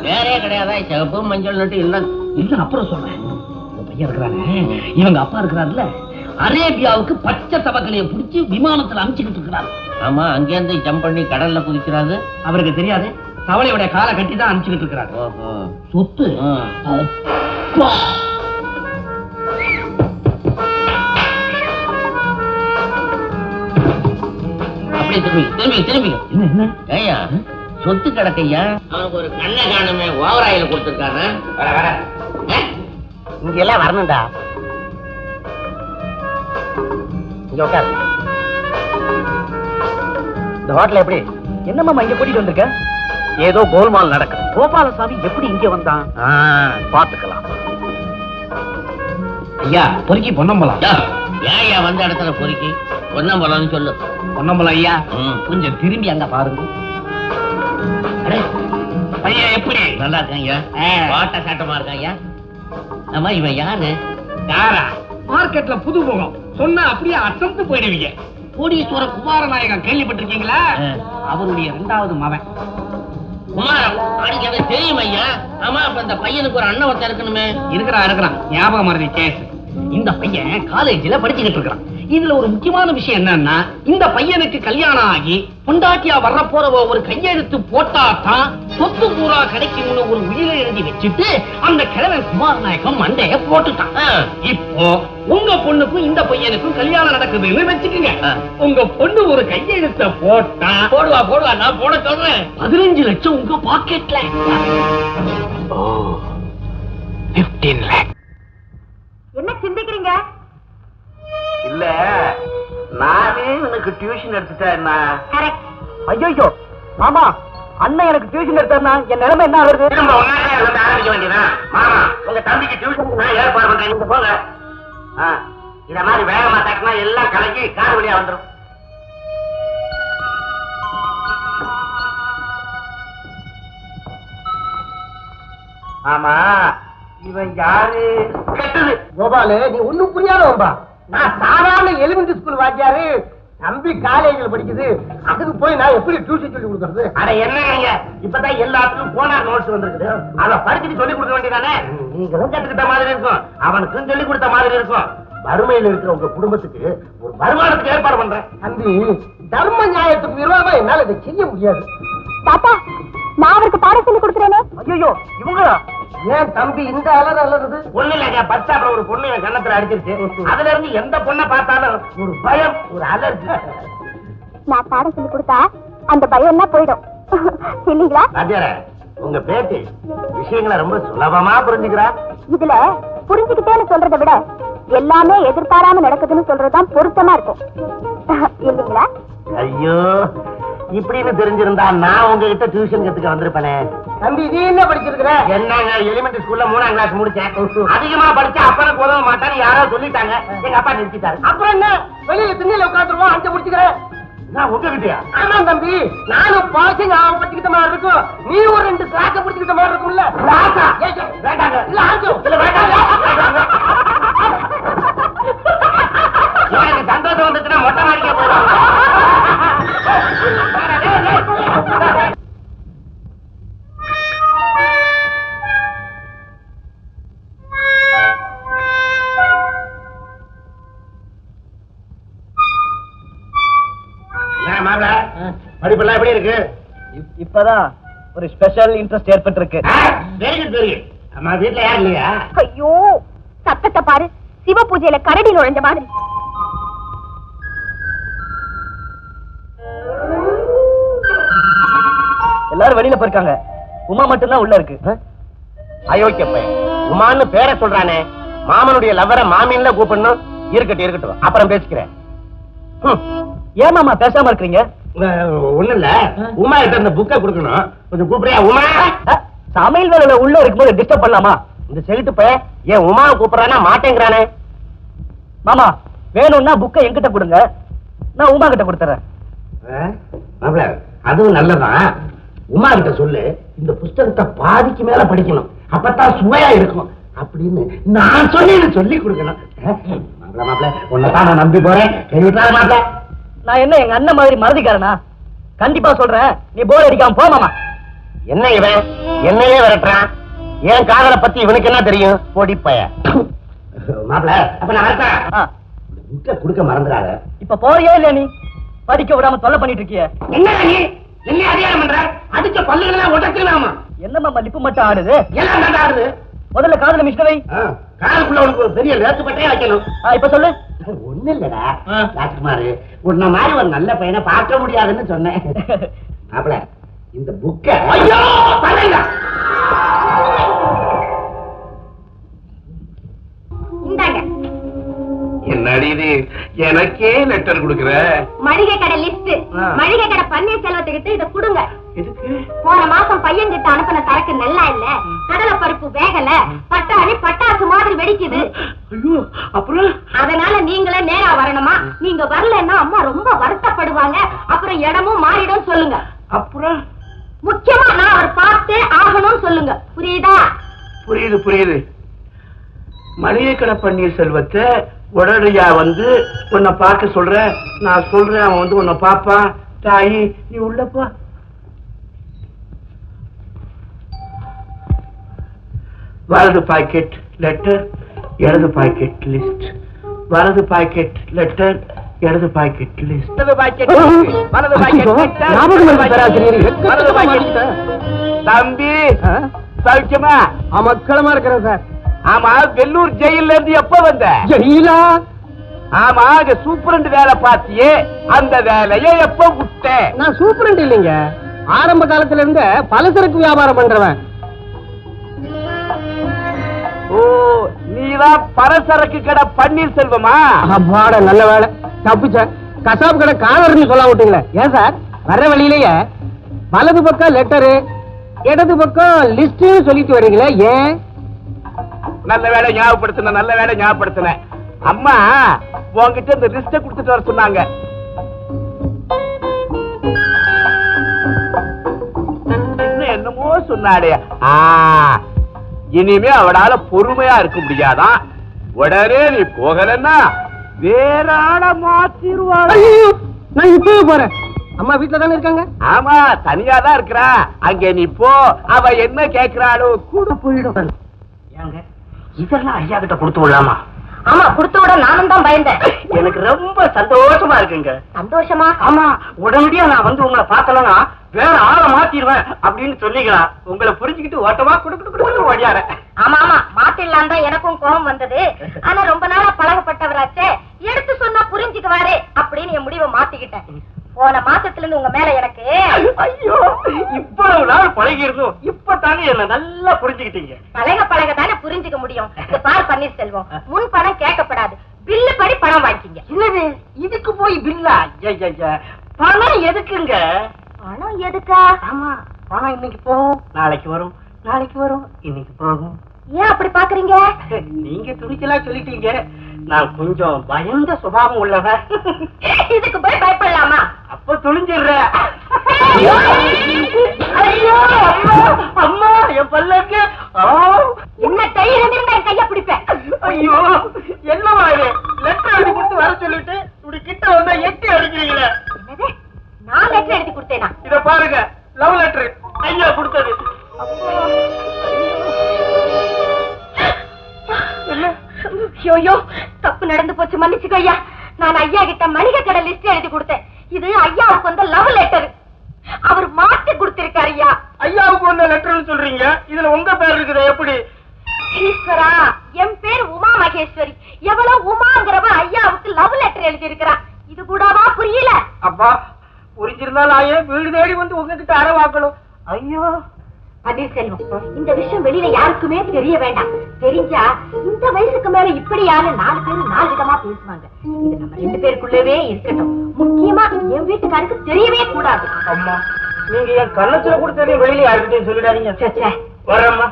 வேறே கிடையாதா? சிவப்பு மஞ்சள் நட்டு இல்ல இல்ல அப்புறம் சொல்றேன். இந்த பையன் இருக்கிறானே, இவங்க அப்பா இருக்கிறாருல, அரேபியாவுக்கு பச்சை தவக்கலைய புடிச்சு விமானத்துல அனுப்பிச்சுக்கிட்டு இருக்கிறாரு. ஆமா, அங்கேருந்து ஜம்ப் பண்ணி கடல்ல குதிக்கிறாரு. அவருக்கு தெரியாது. தவளையோட காலை கட்டி தான் அனுப்பிச்சுக்கிட்டு இருக்கிறாரு. ஓஹோ, சொத்து அப்பா. அப்படியே திரும்பி திரும்பி திரும்பி. என்ன என்ன ஏயா சொத்து கிடக்கையா? அவனுக்கு ஒரு கண்ணை காணுமே, ஓவராயில கொடுத்துருக்காரு. வர வர, இங்க எல்லாம் வரணும்டா. இங்க உட்காரு. இந்த ஹோட்டல் எப்படி? என்ன மாமா இங்க கூட்டிட்டு வந்திருக்க? ஏதோ கோல்மால் நடக்குது. கோபாலசாமி எப்படி இங்க வந்தான்? பாத்துக்கலாம். ஐயா பொறுக்கி பொன்னம்பலம். ஏயா வந்த இடத்துல பொறுக்கி பொன்னம்பலம்னு சொல்லு. பொன்னம்பலம் ஐயா, ம். கொஞ்சம் திரும்பி அங்க பாருங்க. அடே, பையன் எப்படி? நல்லா இருக்காங்க, வாட்ட சாட்டமா இருக்காங்க. ஆமா, இவன் யாரு? யாரா? மார்க்கெட்ல புது முகம் சொன்னா அப்படியே அசந்து போயிடுவீங்க. கோடீஸ்வர குமாரநாயகம் கேள்விப்பட்டிருக்கீங்களா? அவருடைய 2வது மகன் குமாரம். அன்னைக்கு எனக்கு தெரியும் ஐயா. ஆமா, அப்ப இந்த பையனுக்கு ஒரு அண்ணன் ஒருத்தன் இருக்கணுமே. இருக்கிறான் ஞாபகம் மறதி கேஸ். இந்த பையன் காலேஜ்ல படிச்சுக்கிட்டு இருக்கிறான். இதுல ஒரு முக்கியமான விஷயம் என்னன்னா, இந்த பையனுக்கு கல்யாணம் ஆகி பொண்டாட்டியா வர்ற போறவ ஒரு கையெழுத்து போட்டாதான் சொத்து பூரா கிடைக்கும்னு ஒரு உயிரை எழுதி வச்சுட்டு அந்த கிழவன் குமாரநாயகம் மண்டைய போட்டுட்டான். இப்போ உங்க பொண்ணுக்கும் இந்த பையனுக்கும் கல்யாணம் நடக்குதுன்னு வச்சுக்கோங்க. உங்க பொண்ணு ஒரு கையெழுத்த போட்டா போடுவா போடுவா, நான் போட சொல்றேன். 15 லட்சம் உங்க பாக்கெட்ல. 15 lakh. என்ன சிந்திக்கிறீங்க? இல்ல, நானே உனக்கு டியூஷன் எடுத்துட்டா என்ன? கரெக்ட். ஐயோ மாமா, அண்ணன் எனக்கு டியூஷன் எடுத்தாருன்னா என் நிலைமை என்ன ஆகுது? திரும்ப ஒன்னாலே வந்து ஆரம்பிக்க வேண்டியதான். மாமா, உங்க தம்பிக்கு டியூஷனுக்கு நான் ஏற்பாடு பண்றேன், நீங்க போங்க. இத மாதிரி வேகமா தட்டினா எல்லாம் கலக்கி கார் வழியா வந்துடும். ஆமா, இவன் யாரு? கெட்டது கோபாலு, நீ ஒண்ணும் புரியாதவன்பா. நான் சாதாரண எலிமெண்டரி ஸ்கூல் வாத்தியாரு. தம்பி காலேஜ்ல படிக்குது, அதுக்கு போய் நான் எப்படி டியூஷன் சொல்லி கொடுக்கறது? அட என்னங்க, இப்பதான் எல்லாத்துக்கும் போனார் நோட்ஸ் வந்திருக்குது, அத படிச்சுட்டு சொல்லி கொடுக்க வேண்டியதானே? நீங்களும் கத்துக்கிட்ட மாதிரி இருக்கும், அவனுக்கும் சொல்லி கொடுத்த மாதிரி இருக்கும். வறுமையில இருக்கிற உங்க குடும்பத்துக்கு ஒரு வருமானத்துக்கு ஏற்பாடு பண்றேன். தம்பி, தர்ம நியாயத்துக்கு விரோதமா என்னால இதை செய்ய முடியாது. தாத்தா, நான் அவருக்கு பாடம் சொல்லி கொடுக்குறேனே. ஐயோ இவங்களா? ஏன் தம்பி இந்த அலர் அலருது? ஒண்ணு இல்லைங்க, பஸ் ஸ்டாப்ல ஒரு பொண்ணு என் கண்ணத்துல அடிச்சிருச்சு. அதுல இருந்து எந்த பொண்ணை பார்த்தாலும் ஒரு பயம், ஒரு அலர்ஜி. நான் பாடம் சொல்லி கொடுத்தா அந்த பயம் எல்லாம் போயிடும் இல்லீங்களா? ராஜாரே, உங்க பேட்டி விஷயங்களை ரொம்ப சுலபமா புரிஞ்சுக்கிறா. இதுல புரிஞ்சுக்கிட்டேன்னு சொல்றதை விட எல்லாமே எதிர்பாராம நடக்குதுன்னு சொல்றதுதான் பொருத்தமா இருக்கும் இல்லீங்களா? ஐயோ, இப்படின்னு தெரிஞ்சிருந்தா நான் உங்ககிட்ட டியூஷன் கத்துக்க வந்திருப்பேனே. தம்பி, நீ என்ன படிச்சிருக்கிற? என்னங்க, எலிமெண்டரி ஸ்கூல்ல 3ஆம் கிளாஸ் முடிச்சேன். அதிகமா படிச்சா அப்பனுக்கு உதவ மாட்டான்னு யாரோ சொல்லிட்டாங்க, எங்க அப்பா நிறுத்திட்டாரு. அப்புறம் என்ன, வெளியில திண்ணையில உட்காந்துருவோம், அஞ்சு முடிச்சுக்கிறேன். நான் உங்ககிட்டயா? ஆமா தம்பி, நானும் பாசிங் படிச்சுக்கிட்ட மாதிரி இருக்கும், நீ ஒரு 2 கிளாஸ பிடிச்சுக்கிட்ட மாதிரி இருக்கும்ல. கிளாஸா? வேண்டாங்க, இல்ல ஆஞ்சு இல்ல வேண்டாங்க. எனக்கு சந்தோஷம் வந்துச்சுன்னா மொட்டை மாடிக்க போறோம். படிப்பெல்லாம் எப்படி இருக்கு? இப்பதான் ஒரு ஸ்பெஷல் இன்ட்ரெஸ்ட் ஏற்பட்டிருக்கு. Very good very good. அம்மா வீட்டுல யாரும் இல்லையா? ஐயோ சத்தத்தை பாரு, சிவ பூஜையில கரடி நுழைஞ்ச மாதிரி. எல்லாரும் வெளியில போயிருக்காங்க, உமா மட்டும்தான் உள்ள இருக்கு. அயோக்கிய பையன் உமான்னு பேரை சொல்றானே, மாமனுடைய லவ்வரை மாமின்ல கூப்பிடணும். இருக்கட்டும் அப்புறம் பேசிக்கிறேன். ஏன் மாமா பேசாம இருக்கீங்க? ஒண்ணு இல்ல, உமா கிட்ட இந்த புக்கை கொடுக்கணும், கொஞ்சம் கூப்பிடுறியா? உமா சமையல் வேலையில உள்ள இருக்கும்போது டிஸ்டர்ப் பண்ணலாமா? இந்த செவிட்டு பையன் ஏன் உமாவை கூப்பிடுறானா மாட்டேங்கிறானே. மாமா வேணும்னா புக்கை என்கிட்ட கொடுங்க, நான் உமா கிட்ட கொடுத்துறேன். அதுவும் நல்லதான். உமா கிட்ட சொல்லு, இந்த புஸ்தகத்தை பாதிக்கு மேல படிக்கணும், அப்பதான் சுவையா இருக்கும் அப்படின்னு நான் சொல்லி கொடுக்கணும். மாப்பிள்ள உன்னைத்தான் நான் நம்பி போறேன், கைவிட்டாத மாப்பிள்ள. நான் என்ன எங்க அண்ணன் மாதிரி மறதிக்காரனா? கண்டிப்பா சொல்றேன், நீ போர் அடிக்காம போ மாமா. என்ன இவன் என்னையே விரட்டுறான்? என் காதலை பத்தி இவனுக்கு என்ன தெரியும்? பொடிப்பைய. மாப்பிள்ள அப்ப நான் வரேன். புக்கை கொடுக்க மறந்துடாத. இப்ப போறியா இல்ல? நீ படிக்க விடாம தொல்லை பண்ணிட்டு இருக்கிய. என்ன நீ என்ன அதிகாரம் பண்ற? அடிச்ச பல்லுகளெல்லாம் உடைக்கலாமா? என்ன மாமா லிப்பு மட்டும் ஆடுது? எல்லாம் தான் ஆடுது. முதல்ல காதுல மிஷினை வை. காலுக்குள்ள உனக்கு ஒரு பெரிய லேத்து பட்டையே வைக்கணும். இப்ப சொல்லு. ஒண்ணு இல்லடா ராஜ்குமார், உன்ன மாதிரி ஒரு நல்ல பையனை பார்க்க முடியாதுன்னு சொன்னேன். மாப்பிள்ள இந்த புக்கை ஐயோ தலைங்க இந்தாங்க. என்னடி இது எனக்கே லெட்டர் கொடுக்குற? மளிகை கடை லிஸ்ட். மளிகை கடை பன்னீர்செல்வத்துக்கிட்ட இத கொடுங்க. எதுக்கு? போன மாசம் பையன் கிட்ட அனுப்பின சரக்கு நல்லா இல்ல, கடலை பருப்பு வேகல, பட்டாணி பட்டாசு மாதிரி வெடிக்குது. ஐயோ அப்புறம் அதனால நீங்களே நேரா வரணுமா? நீங்க வரலன்னா அம்மா ரொம்ப வருத்தப்படுவாங்க, அப்புறம் இடமும் மாறிடும் சொல்லுங்க. அப்புறம் முக்கியமா நான் அவர் பார்த்தே ஆகணும்னு சொல்லுங்க. புரியுதா? புரியுது. மளிகை கடை பன்னீர் செல்வத்தை உடனடியா வந்து உன்னை பார்க்க சொல்ற. நான் சொல்றேன், அவன் வந்து உன்னை பாப்பான். தாயி நீ உள்ளப்பா. வலது பாக்கெட் லெட்டர், இடது பாக்கெட் லிஸ்ட். வலது பாக்கெட் லெட்டர், இடது பாக்கெட் லிஸ்ட். தம்பி சௌக்கியமா? மக்களமா இருக்கிறேன் சார். ஆமா, வெள்ளூர் ஜெயில இருந்து எப்ப வந்த? ஜெயிலா? ஆமா, அங்க சூப்பரண்ட் வேலை பார்த்தியே, அந்த வேலையை எப்ப விட்ட? நான் சூப்பரண்ட் இல்லைங்க, ஆரம்ப காலத்துல இருந்து பலசரக்கு வியாபாரம் பண்றவன். ஓ, நீதான் பலசரக்கு கடை பன்னீர் செல்வமா? அப்பாட நல்ல வேலை தப்பிச்ச. கசாப்பு கடை காலர்னு சொல்ல விட்டீங்களே. ஏன் சார் வர்ற வழியிலேயே வலது பக்கம் லெட்டரு, இடது பக்கம் லிஸ்ட் சொல்லிட்டு வரீங்களே, ஏன்? நல்ல வேலை ஞாபகப்படுத்தின. அம்மா உன்கிட்ட இந்த லிஸ்ட கொடுத்துட்டு வர சொன்னாங்க. இன்னும் என்னமோ சொன்னாடே. இனிமே அவளால பொறுமையா இருக்க முடியாதான். உடனே நீ போகலன்னா வேற ஆள மாத்திருவாங்க. நான் இப்பவே போறேன். அம்மா வீட்டுல தானே இருக்காங்க? ஆமா, தனியா தான் இருக்கிறா. அங்க நீ போ, அவ என்ன கேட்கிறாளோ கூட போயிடும். ஏங்க இதெல்லாம் ஐயா கிட்ட கொடுத்து விடலாமா? ஆமா, கொடுத்து விட நானும் தான் பயந்தேன். எனக்கு ரொம்ப சந்தோஷமா இருக்குங்க. சந்தோஷமா? ஆமா, உடனடியா நான் வந்து உங்களை பார்த்தலன்னா வேற ஆளை மாத்திடுவேன் அப்படின்னு சொல்லிக்கலாம். உங்களை புரிஞ்சுக்கிட்டு ஓட்டமா கொடுத்து ஓடியார. ஆமா, மாத்திடலாம் தான் எனக்கும் கோபம் வந்தது. ஆனா ரொம்ப நாளா பழகப்பட்டவராச்சே, எடுத்து சொன்னா புரிஞ்சுக்குவாரு அப்படின்னு என் முடிவை மாத்திக்கிட்டேன். போன மாசத்துல இருந்து உங்க மேல எனக்கு ஐயோ, இவ்வளவு நாள் பழகி இருந்தோம், இப்பதானே என்ன நல்லா புரிஞ்சுக்கிட்டீங்க. பழக தானே புரிஞ்சுக்க முடியும். இது பார் பன்னீர்செல்வம், முன் பணம் கேட்கப்படாது, பில்லு படி பணம் வாங்கிக்கிங்க. என்னது இதுக்கு போய் பில்லா? பணம் எதுக்குங்க? பணம் எதுக்கா? ஆமா, பணம் இன்னைக்கு போகும், நாளைக்கு வரும், இன்னைக்கு போகும். ஏன் அப்படி பாக்குறீங்க? நீங்க துணிச்சலா சொல்லிட்டீங்க, நான் கொஞ்சம் பயந்த சுபாவம் உள்ளவன். இதுக்கு போய் பயப்படலாமா? அப்ப துணிஞ்சிடுற. ஐயோ அம்மா, என் பல்லக்கு. என்ன தைரியம் இருந்தா என் கைய பிடிப்பேன். ஐயோ என்னவா இது? லெட்டர் எழுதி கொடுத்து வர சொல்லிட்டு இப்படி கிட்ட வந்தா எட்டி அடிக்கிறீங்களே. என்னது? நான் லெட்டர் எழுதி கொடுத்தேனா? இத பாருங்க, லவ் லெட்டர் ஐயா கொடுத்தது. ஐயோ, தப்பு நடந்து போச்சு, மன்னிச்சுக்கோ ஐயா. நான் ஐயா கிட்ட மளிகை கடை லிஸ்ட் எழுதி கொடுத்தேன். இது ஐயாவுக்கு வந்த லவ் லெட்டர். அவர் மாத்தி கொடுத்திருக்காரு ஐயா. ஐயாவுக்கு சொல்றீங்க, இதுல உங்க பேர் இருக்குது எப்படி? ஈஸ்வரா, என் பேர் உமா மகேஸ்வரி. எவ்வளவு உமாங்கிறவ ஐயாவுக்கு லவ் லெட்டர் எழுதி இருக்கிறான். இது கூடவா புரியல? அப்பா புரிஞ்சிருந்தாலும் ஆயே வீடு தேடி வந்து உங்ககிட்ட அறவாக்கணும். ஐயோ பன்னீர்செல்வம், இந்த விஷயம் வெளியில யாருக்குமே தெரிய வேண்டாம். தெரிஞ்சா இந்த வயசுக்கு மேல இப்படியான 4 பேர் 4 விதமா பேசுவாங்க. இது நம்ம 2 பேருக்குள்ளவே இருக்கட்டும். முக்கியமா என் வீட்டுக்காருக்கு தெரியவே கூடாது. அம்மா, நீங்க என் கண்ணத்துல கூட தெரியும், வெளியில யாருக்கிட்டையும் சொல்லிடாதீங்க. சே, வரம்மா.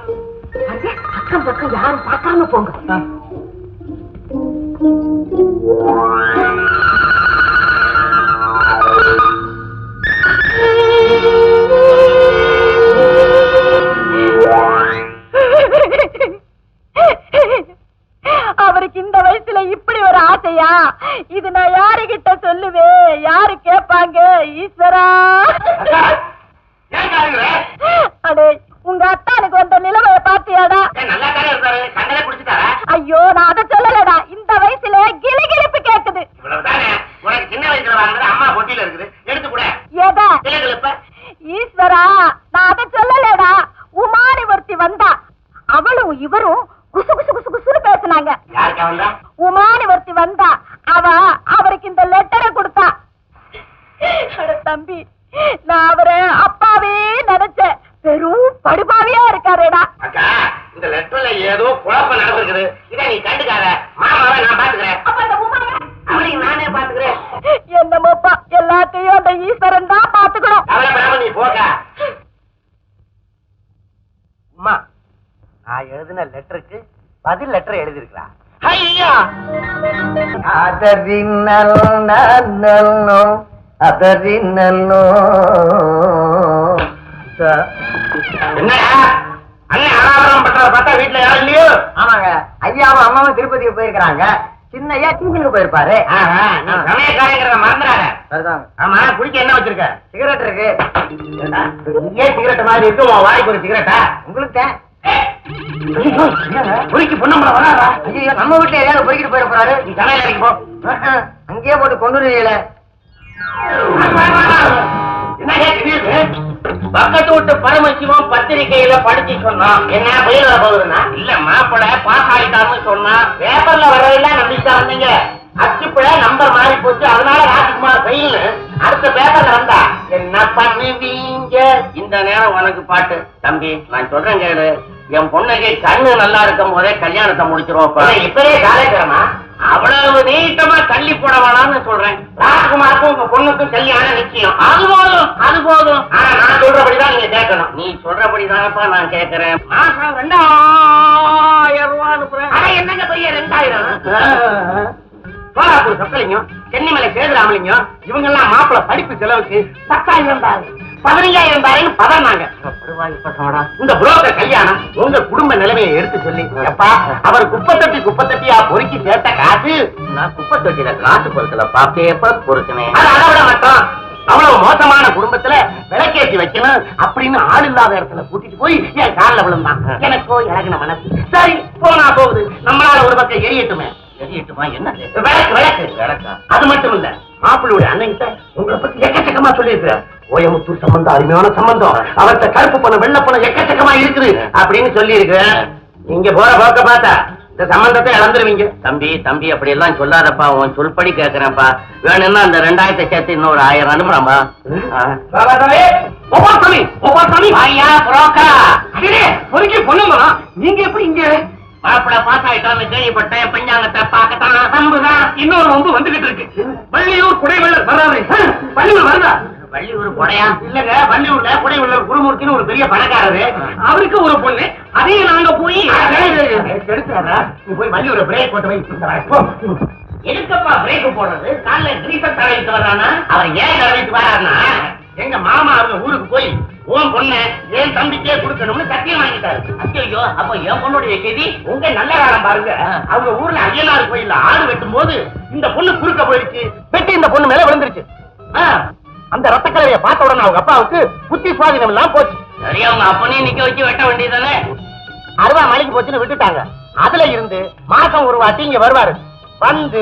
அக்கம் பக்கம் யாரும் பார்க்காம போங்க. அவருக்கு இந்த வயசுல இப்படி ஒரு ஆசையா? இது நான் யாருகிட்ட சொல்லுவேன்? யாரு கேட்பாங்க? ஈஸ்வரா, அடே உங்க அத்தானுக்கு வந்த நிலைமைய பாத்தியாடா? ஐயோ, நான் அதை சொல்லலடா. இந்த வயசுல கிளிகிளிப்பு கேக்குது. சின்ன வயசுல வாங்கினது அம்மா பொட்டியில இருக்குது, எடுத்து கூட. ஏதா ஈஸ்வரா, நான் அதை சொல்லலடா. உமானி ஒருத்தி வந்தா, அவளும் இவரும் குசு குசு குசு குசுன்னு பேசினாங்க. உமானி ஒருத்தி வந்தா, அவருக்கு இந்த லெட்டரை கொடுத்தா. தம்பி, நான் அவரை அப்பாவே நினைச்சேன். பெரும் படுபாவியா இருக்காருடா. அக்கா, இந்த லெட்டர்ல ஏதோ குழப்பம் நடந்திருக்குது. இதை நீ கண்டுக்காத. மாமாவை நான் பாத்துக்கிறேன். அவளையும் நானே பாத்துக்கிறேன். என்னமோப்பா, எல்லாத்தையும் அந்த ஈஸ்வரன் தான் பாத்துக்கணும். கவலைப்படாம நீ போக்கா. அம்மா, நான் எழுதின லெட்டருக்கு பதில் லெட்டர் எழுதிருக்கா. ஐயா, என்னடா அண்ணன் ஆராதனம் பண்றத பார்த்தா வீட்டுல யாரும் இல்லையோ? ஆமாங்க, ஐயாவும் அம்மாவும் திருப்பதிக்கு போயிருக்கிறாங்க. சின்ன ஐயா டிவிக்கு போயிருப்பாரு. நீ சமயக்காரங்கிறத மறந்துடாத. ஆமா, குடிக்க என்ன வச்சிருக்க? சிகரெட் இருக்கு. நீயே சிகரெட் மாதிரி இருக்கு, உன் வாய்க்கு ஒரு சிகரெட்டா? உங்களுக்கு குடிக்கு பொண்ணு வராதா? ஐயோ, நம்ம வீட்டுல ஏதாவது பொறுக்கிட்டு போயிட போறாரு. நீ சமையல் அறைக்கு போ. அங்கேயே போட்டு கொண்டு என்ன கேட்குது? பக்கத்து வீட்டு பரமசிவம் பத்திரிகையில படிச்சு சொன்னான். என்ன பயிர போகுதுன்னா, இல்ல மாப்பிள பாஸ் ஆயிட்டான்னு சொன்னா. பேப்பர்ல வரதெல்லாம் நம்பிச்சா வந்தீங்க. அச்சுப்பிழ நம்பர் மாறி போச்சு, அதனால ராஜ்குமார் ஃபெயில்னு அடுத்த பேப்பர்ல வந்தா. என்ன பண்ணுவீங்க? இந்த நேரம் உனக்கு பாட்டு. தம்பி, நான் சொல்றேன் கேளு. என் பொண்ணுக்கு கண்ணு நல்லா இருக்கும் போதே கல்யாணத்தை முடிச்சிருவோம். இப்பவே காலேஜரமா அவ்வளவு நீட்டமா தள்ளி போட வேணாம்னு சொல்றேன். ராஜ்குமாருக்கும் உங்க பொண்ணுக்கும் கல்யாணம் நிச்சயம். அது போதும், அது போதும். ஆனா நான் சொல்றபடிதான் நீங்க கேட்கணும். நீ சொல்றபடிதானப்பா நான் கேட்கிறேன். மாசம் 2000 ரூபாய் அனுப்புறேன். என்னங்க பையன் 2000? சோலாப்பூர் சொக்கலிங்கம், சென்னிமலை சேதுராமலிங்கம் இவங்க எல்லாம் மாப்பிள படிப்பு செலவுக்கு 10,000 ரூபாய் 15,000 ரூபாய்னு பதறாங்க. இந்த புரோக்கர் கல்யாணம் உங்க குடும்ப நிலைமையை எடுத்து சொல்லி, எப்பா அவர் குப்பத்தொட்டியா பொறுக்கி சேர்த்த காசு. நான் குப்பத்தொட்டியில காசு பொறுக்கலப்பா, பேப்பர் பொறுக்கினேன். அதை விட மாட்டோம். அவ்வளவு மோசமான குடும்பத்துல விளக்கேற்றி வைக்கணும் அப்படின்னு ஆள் இல்லாத இடத்துல கூட்டிட்டு போய் என் காலில் விழுந்தான். எனக்கோ இறங்கின மனசு. சரி, போனா போகுது, நம்மளால ஒரு பக்கம் எரியட்டுமே. எரியட்டுமா? என்ன விளக்கு? அது மட்டும் இல்ல, மாப்பிள்ளையுடைய அண்ணன்கிட்ட உங்களை பத்தி எக்கச்சக்கமா சொல்லியிருக்கிறார். கோயமுத்தூர் சம்பந்தம் அருமையான சம்பந்தம், அவர்கிட்ட கருப்பு பணம் வெள்ளை பணம் எக்கச்சக்கமா இருக்குது அப்படின்னு சொல்லி இருக்கிறேன். நீங்க போற போக்க பார்த்தா இந்த சம்பந்தத்தை இழந்துருவீங்க. தம்பி அப்படி எல்லாம் சொல்லாதப்பா, உன் சொல்படி கேட்கிறேன்ப்பா. வேணும்னா அந்த 2000 சேர்த்து இன்னொரு 1000 அனுப்புறாம்பா. நீங்க எப்படி இங்க மாப்பிள பாஸ் ஆயிட்டான்னு கேள்விப்பட்டேன். பஞ்சாங்கத்தை பார்க்கத்தான் நம்புதான். இன்னொரு வம்பு வந்துகிட்டு இருக்கு. வள்ளியூர் குடைவள்ளல் வராது. வள்ளியூர் வருதா? வள்ளியூர் கொடையா? இல்லங்க, வள்ளியூர்ல குடைவள்ளல் குருமூர்த்தின்னு ஒரு பெரிய பணக்காரரு, அவருக்கு ஒரு பொண்ணு. அதையும் நாங்க போய் எடுத்தாரா? நீ போய் வள்ளியூர் பிரேக் போட்டு வை. எதுக்கப்பா பிரேக் போடுறது? காலைல கிரீசர் தடவிட்டு வர்றானா? அவர் ஏன் தடவிட்டு வர்றாருன்னா, எங்க மாமா அவங்க ஊருக்கு போய் உன் பொண்ணு என் தம்பிக்கே கொடுக்கணும்னு சத்தியம் வாங்கிட்டாரு. ஐயோ, அப்ப என் பொண்ணுடைய கேதி உங்க நல்ல காலம் பாருங்க. அவங்க ஊர்ல ஐயனார் கோயில்ல ஆடு வெட்டும் போது இந்த பொண்ணு குறுக்க போயிடுச்சு. வெட்டி இந்த பொண்ணு மேல விழுந்துருச்சு. அந்த ரத்த கலவையை பார்த்த உடனே அவங்க அப்பாவுக்கு புத்தி சுவாதீனம் எல்லாம் போச்சு. சரி, அவங்க அப்பனையும் நிக்க வச்சு வெட்ட வேண்டியதானே. 60 மணிக்கு போச்சுன்னு விட்டுட்டாங்க. அதுல இருந்து மாசம் ஒரு வாட்டி இங்க வருவாரு. வந்து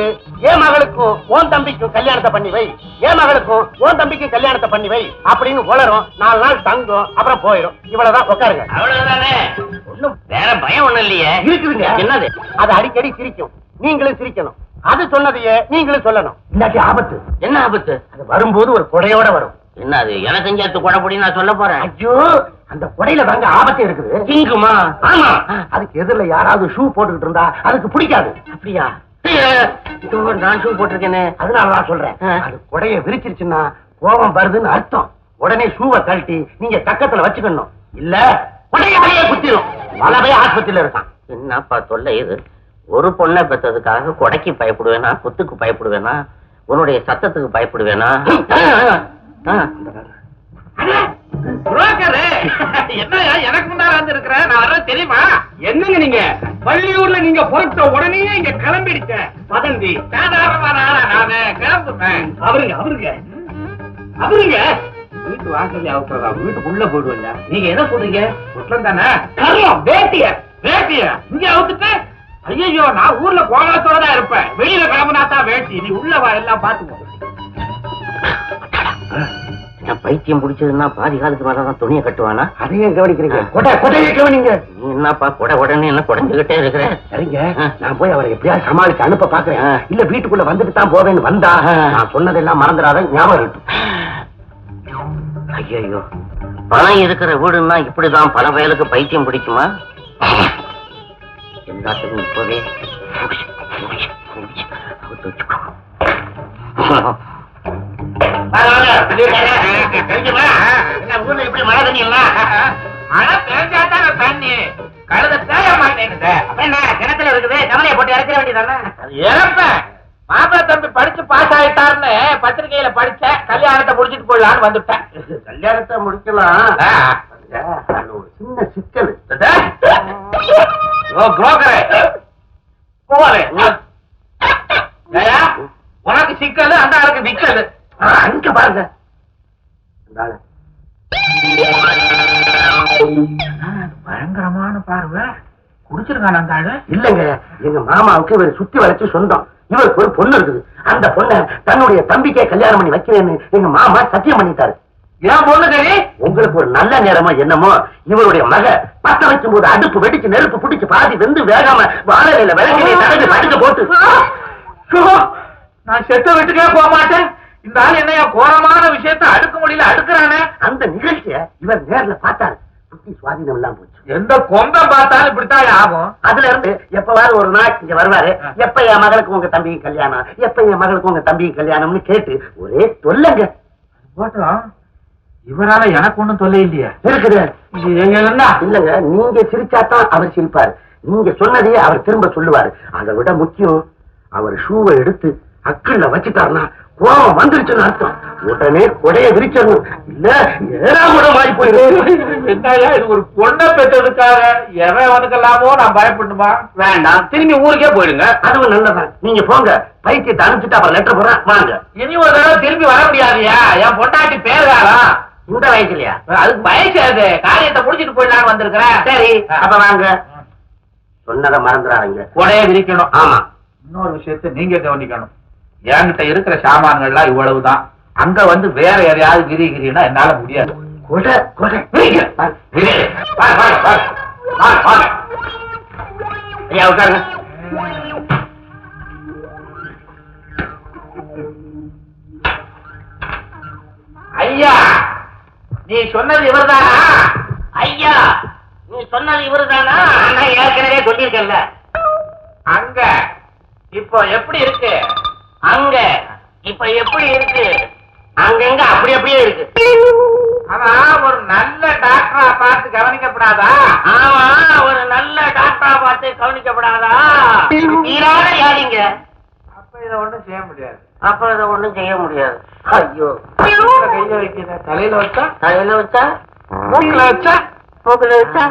என் மகளுக்கும் உன் தம்பிக்கும் கல்யாணத்தை பண்ணி வை, என் மகளுக்கும் உன் தம்பிக்கும் கல்யாணத்தை பண்ணி வை அப்படின்னு உளரும். 4 நாள் தங்கும், அப்புறம் போயிடும். இவ்வளவுதான். உட்காருங்க. அவ்வளவுதானே, ஒண்ணும் வேற பயம் ஒண்ணும் இல்லையே. இருக்குதுங்க. என்னது? அது அடிக்கடி சிரிக்கும், நீங்களும் சிரிக்கணும். அது சொன்னதையே நீங்களும் சொல்லணும். இல்லாட்டி ஆபத்து. என்ன ஆபத்து? அது வரும்போது ஒரு கொடையோட வரும். என்ன அது எனக்கும் சேர்த்து கொடப்படி நான் சொல்ல போறேன். ஐயோ, அந்த கொடையில தாங்க ஆபத்து இருக்குது. சிங்குமா? ஆமா, அதுக்கு எதிரில யாராவது ஷூ போட்டுக்கிட்டு இருந்தா அதுக்கு பிடிக்காது. அப்படியா? நான் ஷூ போட்டிருக்கேனே. அதனாலதான் சொல்றேன். அது கொடைய விரிச்சிருச்சுன்னா கோபம் வருதுன்னு அர்த்தம். உடனே ஷூவை கழட்டி நீங்க பக்கத்துல வச்சுக்கணும். இல்ல கொடையாலேயே குத்திரும். பலவே ஆஸ்பத்திரியில இருக்கான். என்னப்பா தொல்லை இது? ஒரு பொண்ணை பெற்றதுக்காக கொடைக்கு பயப்படுவேனா, குத்துக்கு பயப்படுவேனா, உன்னுடைய சத்தத்துக்கு பயப்படுவேனா? என்னையா எனக்கு முன்னால வந்து இருக்கிற நான் வர தெரியுமா? என்னங்க நீங்க பள்ளியூர்ல நீங்க புறப்பட்ட உடனே இங்க கிளம்பிடுச்ச பதந்தி. சாதாரணமான ஆளா நானு கிளம்புவேன். அவருங்க வீட்டு வாசல் அவசரா வீட்டுக்குள்ள போயிடுவீங்க. நீங்க என்ன சொல்றீங்க? குற்றம் தானே. வேட்டிய இங்க அவுத்துட்டு ஐயோ நான் ஊர்ல கோலத்தோட தான் இருப்பேன். வெளியில கிளம்புனா தான் வேட்டி. நீ உள்ள வா, எல்லாம் பாத்துக்கோ. பைத்தியம் பிடிச்சதுன்னா பாதி காலத்துக்கு மேலதான் துணியை கட்டுவானா? அதையும் கவனிக்கிறீங்க. கொடையை கவனிங்க. நீ என்னப்பா கொடை உடனே என்ன குடைஞ்சுகிட்டே இருக்கிற? சரிங்க, நான் போய் அவரை எப்படியாவது சமாளிச்சு அனுப்ப பாக்குறேன். இல்ல வீட்டுக்குள்ள வந்துட்டு தான் போவேன்னு வந்தா நான் சொன்னதெல்லாம் மறந்துடாத, ஞாபகம் இருக்கும். ஐயோ, பணம் இருக்கிற வீடுன்னா இப்படிதான் பல வயலுக்கு பைத்தியம் பிடிக்குமா? எல்லாத்துக்கும் இப்பவே ஊர்ல இப்படி மழை தண்ணி எல்லாம் மழை பெஞ்சாதான் தண்ணி கழுத தேய மாட்டேங்குது. என்ன கிணத்துல இருக்குது, கவலையை போட்டு இறக்க வேண்டியதானே? இறப்பேன். மாப்பிள்ளை தம்பி படிச்சு பாஸ் ஆயிட்டாருன்னு பத்திரிகையில படிச்ச கல்யாணத்தை முடிச்சிட்டு போயிடலான்னு வந்துட்டேன். கல்யாணத்தை முடிக்கலாம். ஒரு சின்ன சிக்கல். உனக்கு சிக்கல், அந்த ஆளுக்கு நிக்கல். அங்க பாருங்க, பயங்கரமான பார்வை. குடிச்சிருக்கான அந்த ஆளு? இல்லங்க, எங்க மாமாவுக்கு இவர் சுத்தி வளைச்சு சொந்தம். இவருக்கு ஒரு பொண்ணு இருக்குது. அந்த பொண்ணை தன்னுடைய தம்பிக்கே கல்யாணம் பண்ணி வைக்கிறேன்னு எங்க மாமா சத்தியம் பண்ணிட்டாரு. ஏன் பொண்ணு சரி? உங்களுக்கு ஒரு நல்ல நேரமோ என்னமோ இவருடைய மக பத்த வைக்கும் போது அடுப்பு வெடிச்சு நெருப்பு பிடிச்சு பாதி வெந்து வேகாம வாழையில விளக்கிலே தடவி படுக்க போட்டு. நான் செத்த வீட்டுக்கே போக மாட்டேன். இந்த ஆள் என்னையா கோரமான விஷயத்தை அடுக்க முடியல அடுக்கிறானே. அந்த நிகழ்ச்சிய இவர் நேர்ல பார்த்தாரு. புத்தி சுவாதீனம் எல்லாம் போச்சு. எந்த கொம்பை பார்த்தாலும் இப்படித்தான் ஆகும். அதுல இருந்து எப்பவாவது ஒரு நாள் இங்க வருவாரு. எப்ப என் மகளுக்கு உங்க தம்பிக்கு கல்யாணம், எப்ப என் மகளுக்கு உங்க தம்பிக்கு கல்யாணம்னு கேட்டு ஒரே தொல்லைங்க. போட்டோம். இவரால எனக்கு ஒண்ணும் தொல்லை இல்லையா? இருக்குது. இல்லங்க, நீங்க சிரிச்சாதான் அவர் சிரிப்பாரு. நீங்க சொன்னதையே அவர் திரும்ப சொல்லுவாரு. அதை விட முக்கியம், அவர் ஷூவை எடுத்து அக்கல்ல வச்சுட்டாருன்னா கோபம் வந்துருச்சுன்னு அர்த்தம். உடனே கொடைய விரிச்சிடணும். இல்ல ஏறாமூடம் ஆகி போயிடும். என்னையா இது ஒரு பொண்ணை பெற்றதுக்காக எவனுக்கெல்லாமோ நான் பயப்படணுமா? வேண்டாம், திரும்பி ஊருக்கே போயிடுங்க. அதுவும் நல்லதான். நீங்க போங்க, பைத்தியத்தை அனுப்பிச்சுட்டு அப்புறம் லெட்டர் போறேன் வாங்க. இனி ஒரு தடவை திரும்பி வர முடியாதுயா. என் பொண்டாட்டி பேருகாரா இந்த வயசுலயா? அதுக்கு வயசு அது. காரியத்தை முடிச்சிட்டு போயிடலான்னு வந்திருக்கிறேன். சரி, அப்ப வாங்க. சொன்னதை மறந்துடாதீங்க. கொடைய விரிக்கணும். ஆமா. இன்னொரு விஷயத்தை நீங்க கவனிக்கணும். என்கிட்ட இருக்கிற சாமான்கள்லாம் இவ்வளவுதான். அங்க வந்து வேற எதையாவது விரிகிறீன்னா என்னால முடியாது. கொடை கொடை ஐயா உட்காருங்க. ஐயா, நீ சொன்னது இவர்தானா? ஐயா, நீ சொன்னது இவருதானா? நான் ஏற்கனவே சொல்லியிருக்கேன்ல. அங்க இப்போ எப்படி இருக்கு? அங்க இப்ப எப்படி இருக்கு? அங்கங்க அப்படி அப்படியே இருக்கு. ஆனா ஒரு நல்ல டாக்டரா பார்த்து கவனிக்கப்படாதா? ஆமா, ஒரு நல்ல டாக்டரா பார்த்து கவனிக்கப்படாதா? தீராத யாரிங்க. அப்ப இதை ஒண்ணும் செய்ய முடியாது. அப்புறம் இதை ஒண்ணும் செய்ய முடியாது. ஐயோ, கையில வைக்கிற தலையில வச்சா, தலையில வச்சா, மூக்குல வச்சா, மூக்குல வச்சா,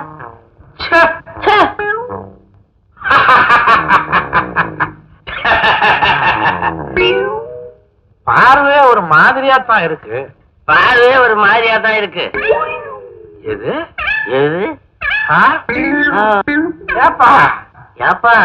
பார்வை ஒரு மாதிரியா தான் இருக்கு. பார்வே ஒரு மாதிரியா தான் இருக்கு. எது எது? ஏப்பா ஏப்பா,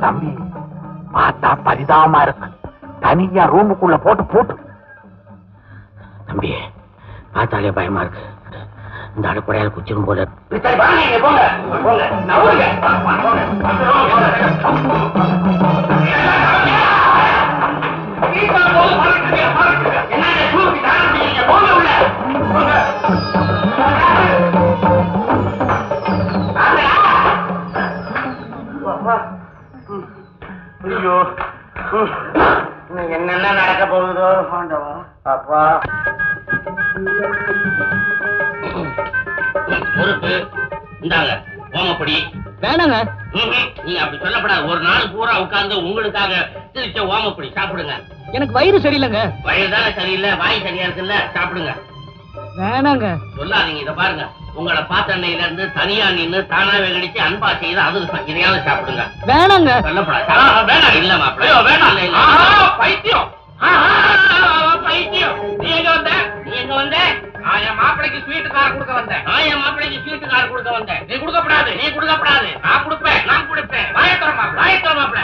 தம்பி பார்த்தா பரிதாபமா இருக்கு. தனியா ரூமுக்குள்ள போட்டு தம்பி பார்த்தாலே பயமா இருக்கு. இந்த அடிப்படையால் குச்சிரும் போல. ஐயோ என்னென்ன நடக்க போகுதோ ஆண்டவா. அப்பா பொறுப்பு இந்தாங்க ஓமப்படி. வேணாங்க. நீங்க அப்படி சொல்லப்படாது. ஒரு நாள் பூரா உட்கார்ந்து உங்களுக்காக திரிச்ச ஓமப்படி சாப்பிடுங்க. எனக்கு வயிறு சரியில்லைங்க. வயிறு தானே சரியில்லை, வாய் சரியா இருக்குல்ல, சாப்பிடுங்க. வேணாங்க. சொல்லாதீங்க. இத பாருங்க, உங்களை பார்த்த அன்னையில இருந்து தனியா நின்று தானாவே கழிச்சு அன்பா செய்து அதிர்ஷ்டம். இதையாவது சாப்பிடுங்க. வேணாங்க. சொல்லப்படாது. வேணாம். இல்ல மாப்பிள்ள வேணாம். இல்ல பைத்தியம் பைத்தியம். நீ எங்க வந்த? என் மாப்பிளைக்கு ஸ்வீட்டு கார் கொடுக்க வந்தேன். என் மாப்பிளைக்கு ஸ்வீட்டு கார் கொடுக்க வந்தேன். நீ கொடுக்கப்படாது. நான் கொடுப்பேன். வாயத்தோம் மாப்பிள்ள.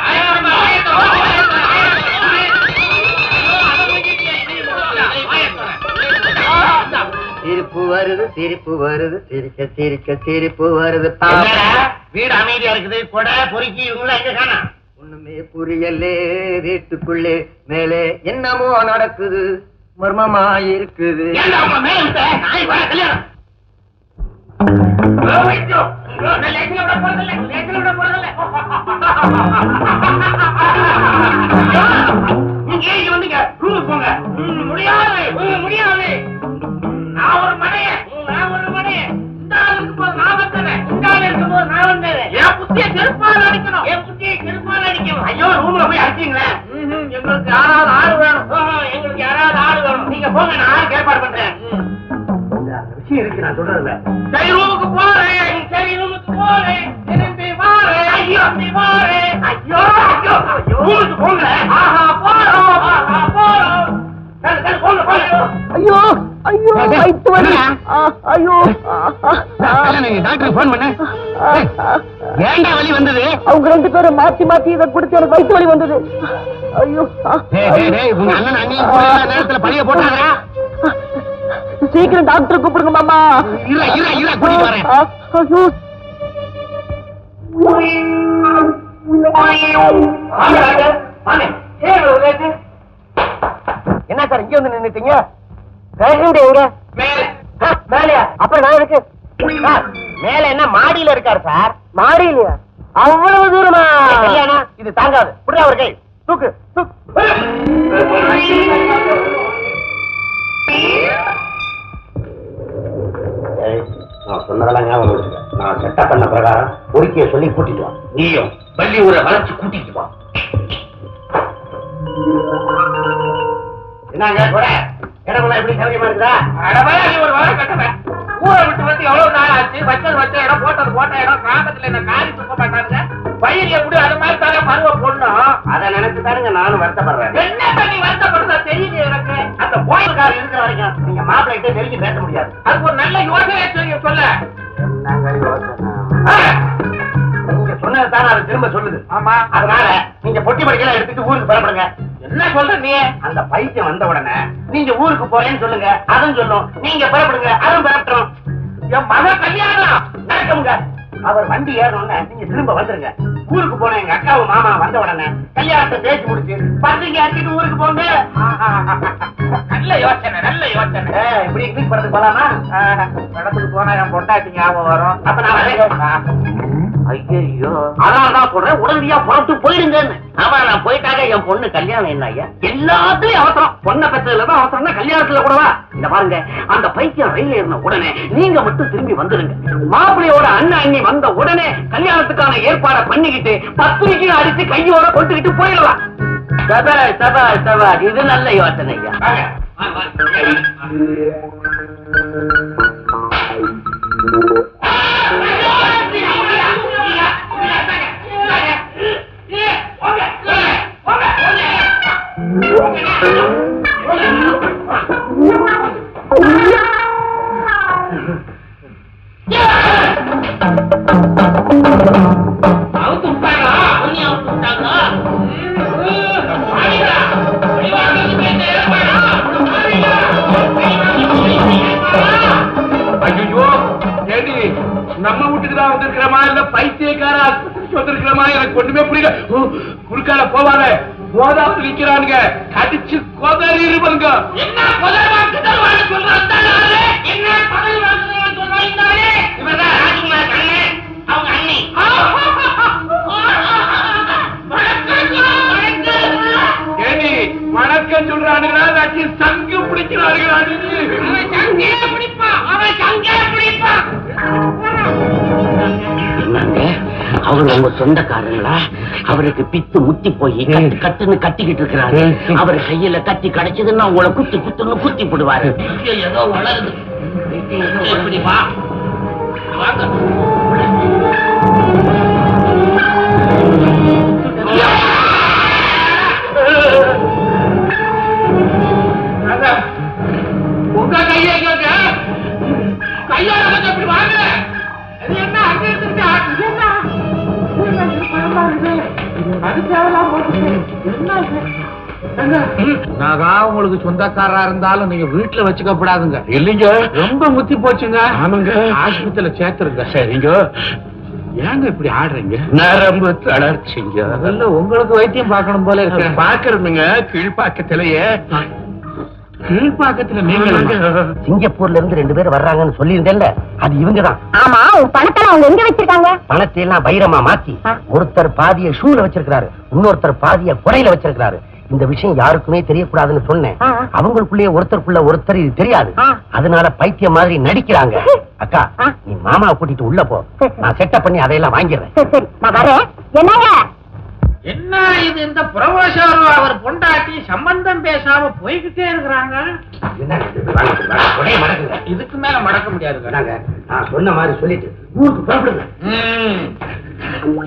சிரிப்பு வருது சிரிப்பு வருது. வீடு அமைதியா இருக்குது. கொடை பொறுக்கி இவங்கள எங்க காணா? ஒண்ணுமே புரியலே. வீட்டுக்குள்ளே மேலே என்னமோ நடக்குது, மர்மமா இருக்குது. முடியாது. நான் ஒரு மனையன். என் புத்தியை செருப்பால் அடிக்கணும். ஐயோ ரூம்ல போய் அடிச்சீங்களே. எங்களுக்கு யாராவது ஆள் வேணும். நீங்க போங்க, நான் ஆளுக்கு ஏற்பாடு பண்றேன். விஷயம் இருக்கு நான் சொல்றதுல. சரி ரூமுக்கு போறேன். திரும்பி வாரேன். ஐயோ ரூமுக்கு போங்க. போறோம். ஐயோ வயித்து வலி. ஐயோ டாக்டர் போன் பண்ண. ஏன்டா வலி வந்தது? அவங்க 2 பேரும் மாத்தி இதை குடிச்சு எனக்கு வயித்து வலி வந்தது. ஐயோ உங்க அண்ணன் அண்ணியும் நேரத்துல பழிய போட்டாங்க. சீக்கிரம் டாக்டர் கூப்பிடுங்க மாமா. இல்ல கூட்டிட்டு வரேன். என்ன சார் இங்க வந்து நின்னுட்டீங்க? மேலையா? அப்புறம் நான் இருக்கு. மேல என்ன மாடியில இருக்காரு சார்? மாடியிலயா? அவ்வளவு தூரமா? இது தாங்காது. புரியா ஒரு கை தூக்கு. நான் சொன்னதெல்லாம் ஞாபகம் வச்சுக்க. நான் செட்டப் பண்ண பிரகாரம் பொறுக்கிய சொல்லி கூட்டிட்டு வா. நீயும் பள்ளி ஊரை வளைச்சு கூட்டிட்டு வா. என்னங்க இடமெல்லாம் எப்படி சௌரியமா இருக்குதா? நீ ஒரு வாரம் கட்டுவேன். ஊரை விட்டு வந்து எவ்வளவு நாள் ஆச்சு? வச்ச இடம் போட்ட இடம் காலத்துல என்ன காரி துப்ப மாட்டாங்க. பயிர் எப்படி அது மாதிரி தானே பருவ பொண்ணும். அதை நினைச்சு தானுங்க நானும் வருத்தப்படுறேன். என்ன பண்ணி வருத்தப்படுறதா தெரியல எனக்கு. அந்த கோயில்காரர் இருக்கிற வரைக்கும் நீங்க மாப்பிள்ளைகிட்ட நெருங்கி பேச முடியாது. அதுக்கு ஒரு நல்ல யோசனை சொல்ல. என்னங்க யோசனை? நீங்க சொன்னதுதானே அதை திரும்ப சொல்லுது. ஆமா. அதனால நீங்க பொட்டி படிக்கலாம் எடுத்துட்டு ஊருக்கு புறப்படுங்க. என்ன சொல்ற நீ? அந்த பைத்தியம் வந்த உடனே நீங்க ஊருக்கு போறேன்னு சொல்லுங்க, அதுவும் சொல்லும். நீங்க புறப்படுங்க, அதுவும் புறப்படும். என் மக கல்யாணம் நடக்குங்க. அவர் வண்டி ஏறணும்னு நீங்க திரும்ப வந்துருங்க. ஊருக்கு போன எங்க அக்காவும் மாமா வந்த உடனே கல்யாணத்தை பேசி முடிச்சு பத்திரிக்கை அடிச்சுட்டு ஊருக்கு போங்க. நல்ல யோசனை. இப்படி இங்கிலீஷ் படத்துக்கு போலாமா? படத்துக்கு போனா என் பொண்டாட்டி ஞாபகம் வரும். அப்ப நான் வரேன். ஐயோ அதான் சொல்றேன், உடனடியா புறத்து போயிடுங்கன்னு. ஆமா, நான் போயிட்டாக என் பொண்ணு கல்யாணம் என்ன ஐயா? எல்லாத்துலயும் அவசரம். பொண்ணை பெற்றதுலதான் அவசரம்னா கல்யாணத்துல கூடவா? இத பாருங்க, அந்த பைத்தியம் ரயில் ஏறின உடனே நீங்க மட்டும் திரும்பி வந்துருங்க. மாப்பிள்ளையோட அண்ணன் அண்ணி வந்த உடனே கல்யாணத்துக்கான ஏற்பாடை பண்ணிக்கிட்டு பத்திரிக்கை அடிச்சு கையோட கொண்டுகிட்டு போயிடலாம். சபாஷ், இது நல்ல யோசனை ஐயா. இல்ல பைத்தியக்கார ஆஸ்பத்திரிக்கு வந்திருக்கிறமா எனக்கு ஒண்ணுமே புரியல. குறுக்கால போவாங்க, போதாவது நிக்கிறானுங்க, கடிச்சு கொதறிடுவாங்க. என்ன பதவி வாக்குதல் சொல்றாங்க? என்ன பதவி வாக்குதல் சொல்றாங்க? இவர்தான் ராஜ்குமார் கண்ணன், அவங்க அண்ணி. ஏனி வணக்கம் சொல்றானுங்களா, இல்லாட்டி சங்கு பிடிக்கிறானுங்களா? அவன் சங்கே பிடிப்பான், அவன் சங்கே பிடிப்பான். அவர் உங்க சொந்தக்காரங்களா? அவருக்கு பித்து முத்தி போய் கட்டுன்னு கட்டிக்கிட்டு இருக்கிறாரு. அவர் கையில கத்தி கிடைச்சதுன்னா உங்களை குத்தி குத்துன்னு குத்தி போடுவாரு. ஏதோ வளருது. எப்படி வா வாங்க. உங்க கையை கையால கொஞ்சம் இப்படி வாங்க. என்ன அங்கே இருந்துட்டு நான் உங்களுக்கு சொந்தக்காரா இருந்தாலும் நீங்க வீட்டுல வச்சுக்கப்படாதுங்க. இல்லைங்க, ரொம்ப முத்தி போச்சுங்க. ஆமாங்க, ஆஸ்பத்திரியில சேர்த்துருங்க. சரிங்க. ஏங்க இப்படி ஆடுறீங்க? நரம்பு தளர்ச்சிங்க. முதல்ல உங்களுக்கு வைத்தியம் பார்க்கணும் போல இருக்கு. பாக்குறதுங்க கீழ்பாக்கத்திலேயே. கீழ்பாக்கத்துல நீங்க சிங்கப்பூர்ல இருந்து 2 பேர் வர்றாங்கன்னு சொல்லியிருந்தேன்ல, அது இவங்கதான். ஆமா, உன் பணத்தை அவங்க எங்க வச்சிருக்காங்க? பணத்தை எல்லாம் வைரமா மாத்தி ஒருத்தர் பாதிய ஷூல வச்சிருக்காரு, இன்னொருத்தர் பாதிய குறையில வச்சிருக்காரு. இந்த விஷயம் யாருக்குமே தெரியக்கூடாதுன்னு சொன்னேன். அவங்களுக்குள்ளேயே ஒருத்தருக்குள்ள ஒருத்தர் இது தெரியாது. அதனால பைத்தியம் மாதிரி நடிக்கிறாங்க. அக்கா, நீ மாமாவை கூட்டிட்டு உள்ள போ, நான் செட்டப் பண்ணி அதையெல்லாம் வாங்கிடுறேன். சரி, நான் வரேன். என்னங்க என்ன இது? இந்த புரொஃபசர் அவர் பொண்டாட்டி சம்பந்தம் பேசாம போய்கிட்டே இருக்கிறாங்க. இதுக்கு மேல மடக்க முடியாதுங்க. நான் சொன்ன மாதிரி சொல்லிட்டு ஊருக்கு புறப்படுங்க.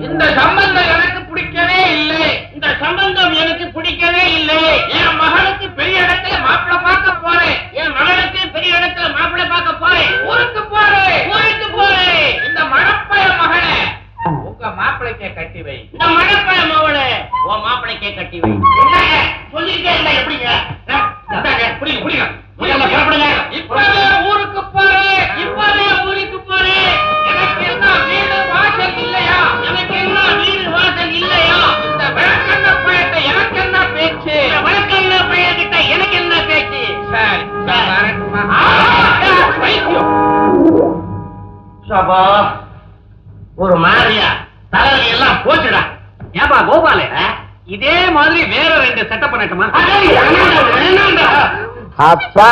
இந்த சம்பந்தம் எனக்கு பிடிக்கவே இல்லை. இந்த சம்பந்தம் எனக்கு பிடிக்கவே இல்லை. என் மகனுக்கு பெரிய இடத்துல மாப்பிள்ளை பார்க்க போறேன். என் மகனுக்கு பெரிய இடத்துல மாப்பிள்ளை பார்க்க போறேன். ஊருக்கு போறேன், ஊருக்கு போறேன். இந்த மணப்பைய மகனை உங்க மாப்பிள்ளைக்கே கட்டி வை. இந்த மணப்பைய மகனை உன் மாப்பிள்ளைக்கே கட்டி வை. என்னங்க சொல்லிட்டே இல்ல? எப்படிங்க? புரியுங்க புரியுங்க. இப்பவே ஊருக்கு போறேன், இப்பவே ஊருக்கு போறேன். எனக்கு என்ன வீடு வாசல் இல்லையா? எனக்கு என்ன வீடு வாசல் இல்லையா? இந்த வழக்கண்ண பையன்கிட்ட எனக்கு என்ன பேச்சு? வழக்கண்ண பையன்கிட்ட எனக்கு என்ன பேச்சு? சரி சபா ஒரு மாதிரியா தலைவலி எல்லாம் போச்சுடா. ஏப்பா கோபால, இதே மாதிரி வேற 2 செட்டப் பண்ணட்டுமா? அப்பா,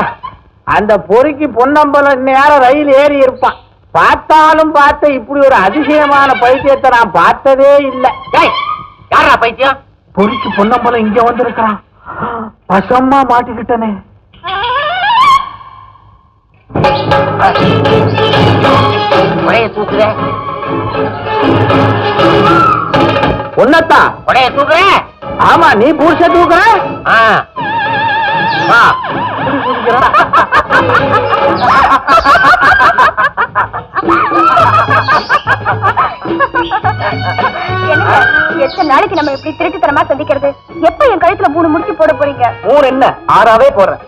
அந்த பொறுக்கி பொன்னம்பலம் இன்னும் ரயில் ஏறி இருப்பான். பார்த்தாலும் பார்த்த இப்படி ஒரு அதிசயமான பைத்தியத்தை நான் பார்த்ததே இல்லை. யாரா பைத்தியம்? பொறுக்கி பொன்னம்பலம் இங்க வந்திருக்கான். பசமா மாட்டிக்கிட்டனே. உடைய தூக்குற, உன்னத்தான் உடைய தூக்குற. ஆமா, நீ புருஷ தூக்குற. வா. எத்தனை நாளைக்கு நம்ம இப்படி திருட்டுத்தனமா சந்திக்கிறது? எப்ப என் கழுத்துல 3 முடிச்சு போட போறீங்க? 3 என்ன, 6ஆவே போடுறேன்.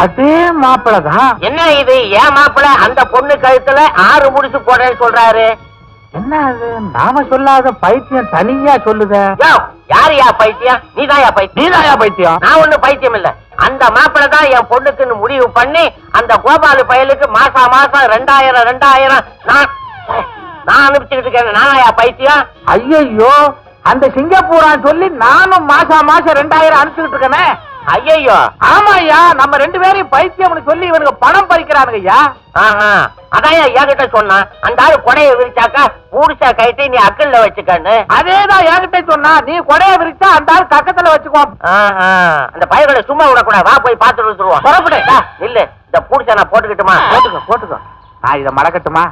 அதே மாப்பிளதான். என்ன இது? ஏன் மாப்பிள்ள அந்த பொண்ணு கழுத்துல 6 முடிச்சு போடுறேன்னு சொல்றாரு? என்ன அது? நாம சொல்லாத பைத்தியம் தனியா சொல்லுத. யாரையா பைத்தியம்? நீதாயா பைத்தியம்? நீதாயா பைத்தியம்? நான் ஒண்ணு பைத்தியம் இல்ல. அந்த மாப்பிள்ள தான் என் பொண்ணுக்குன்னு முடிவு பண்ணி அந்த கோபாலு பயலுக்கு மாசம் 2000 நான் அனுப்பிச்சுக்கிட்டு இருக்கேன். நானாயா பைத்தியம்? ஐயோ, அந்த சிங்கப்பூரான் சொல்லி நானும் மாசம் 2000 அனுப்பிச்சுட்டு இருக்கேனே. ஐயோ, ஆமா ஐயா, நம்ம 2 பேரையும் பைத்தியம்னு சொல்லி இவனுக்கு பணம் பறிக்கிறானுங்க ஐயா. அதான் என்கிட்ட சொன்னான். அந்த ஆளு கொடையை விரிச்சாக்கா பூடிச்சா கைட்டு நீ அக்கல்ல வச்சுக்கன்னு. அதேதான் என்கிட்ட சொன்னா. நீ கொடைய விரிச்சா அந்த ஆள் கக்கத்துல வச்சுக்கோ. அந்த பயங்களை சும்மா விடக்கூடாது. வா போய் பார்த்துட்டு வந்துருவோம். புறப்படு. இல்ல, இந்த பூடிச்சா நான் போட்டுக்கிட்டுமா? போட்டுக்கோ. நான் இதை மடக்கட்டுமா?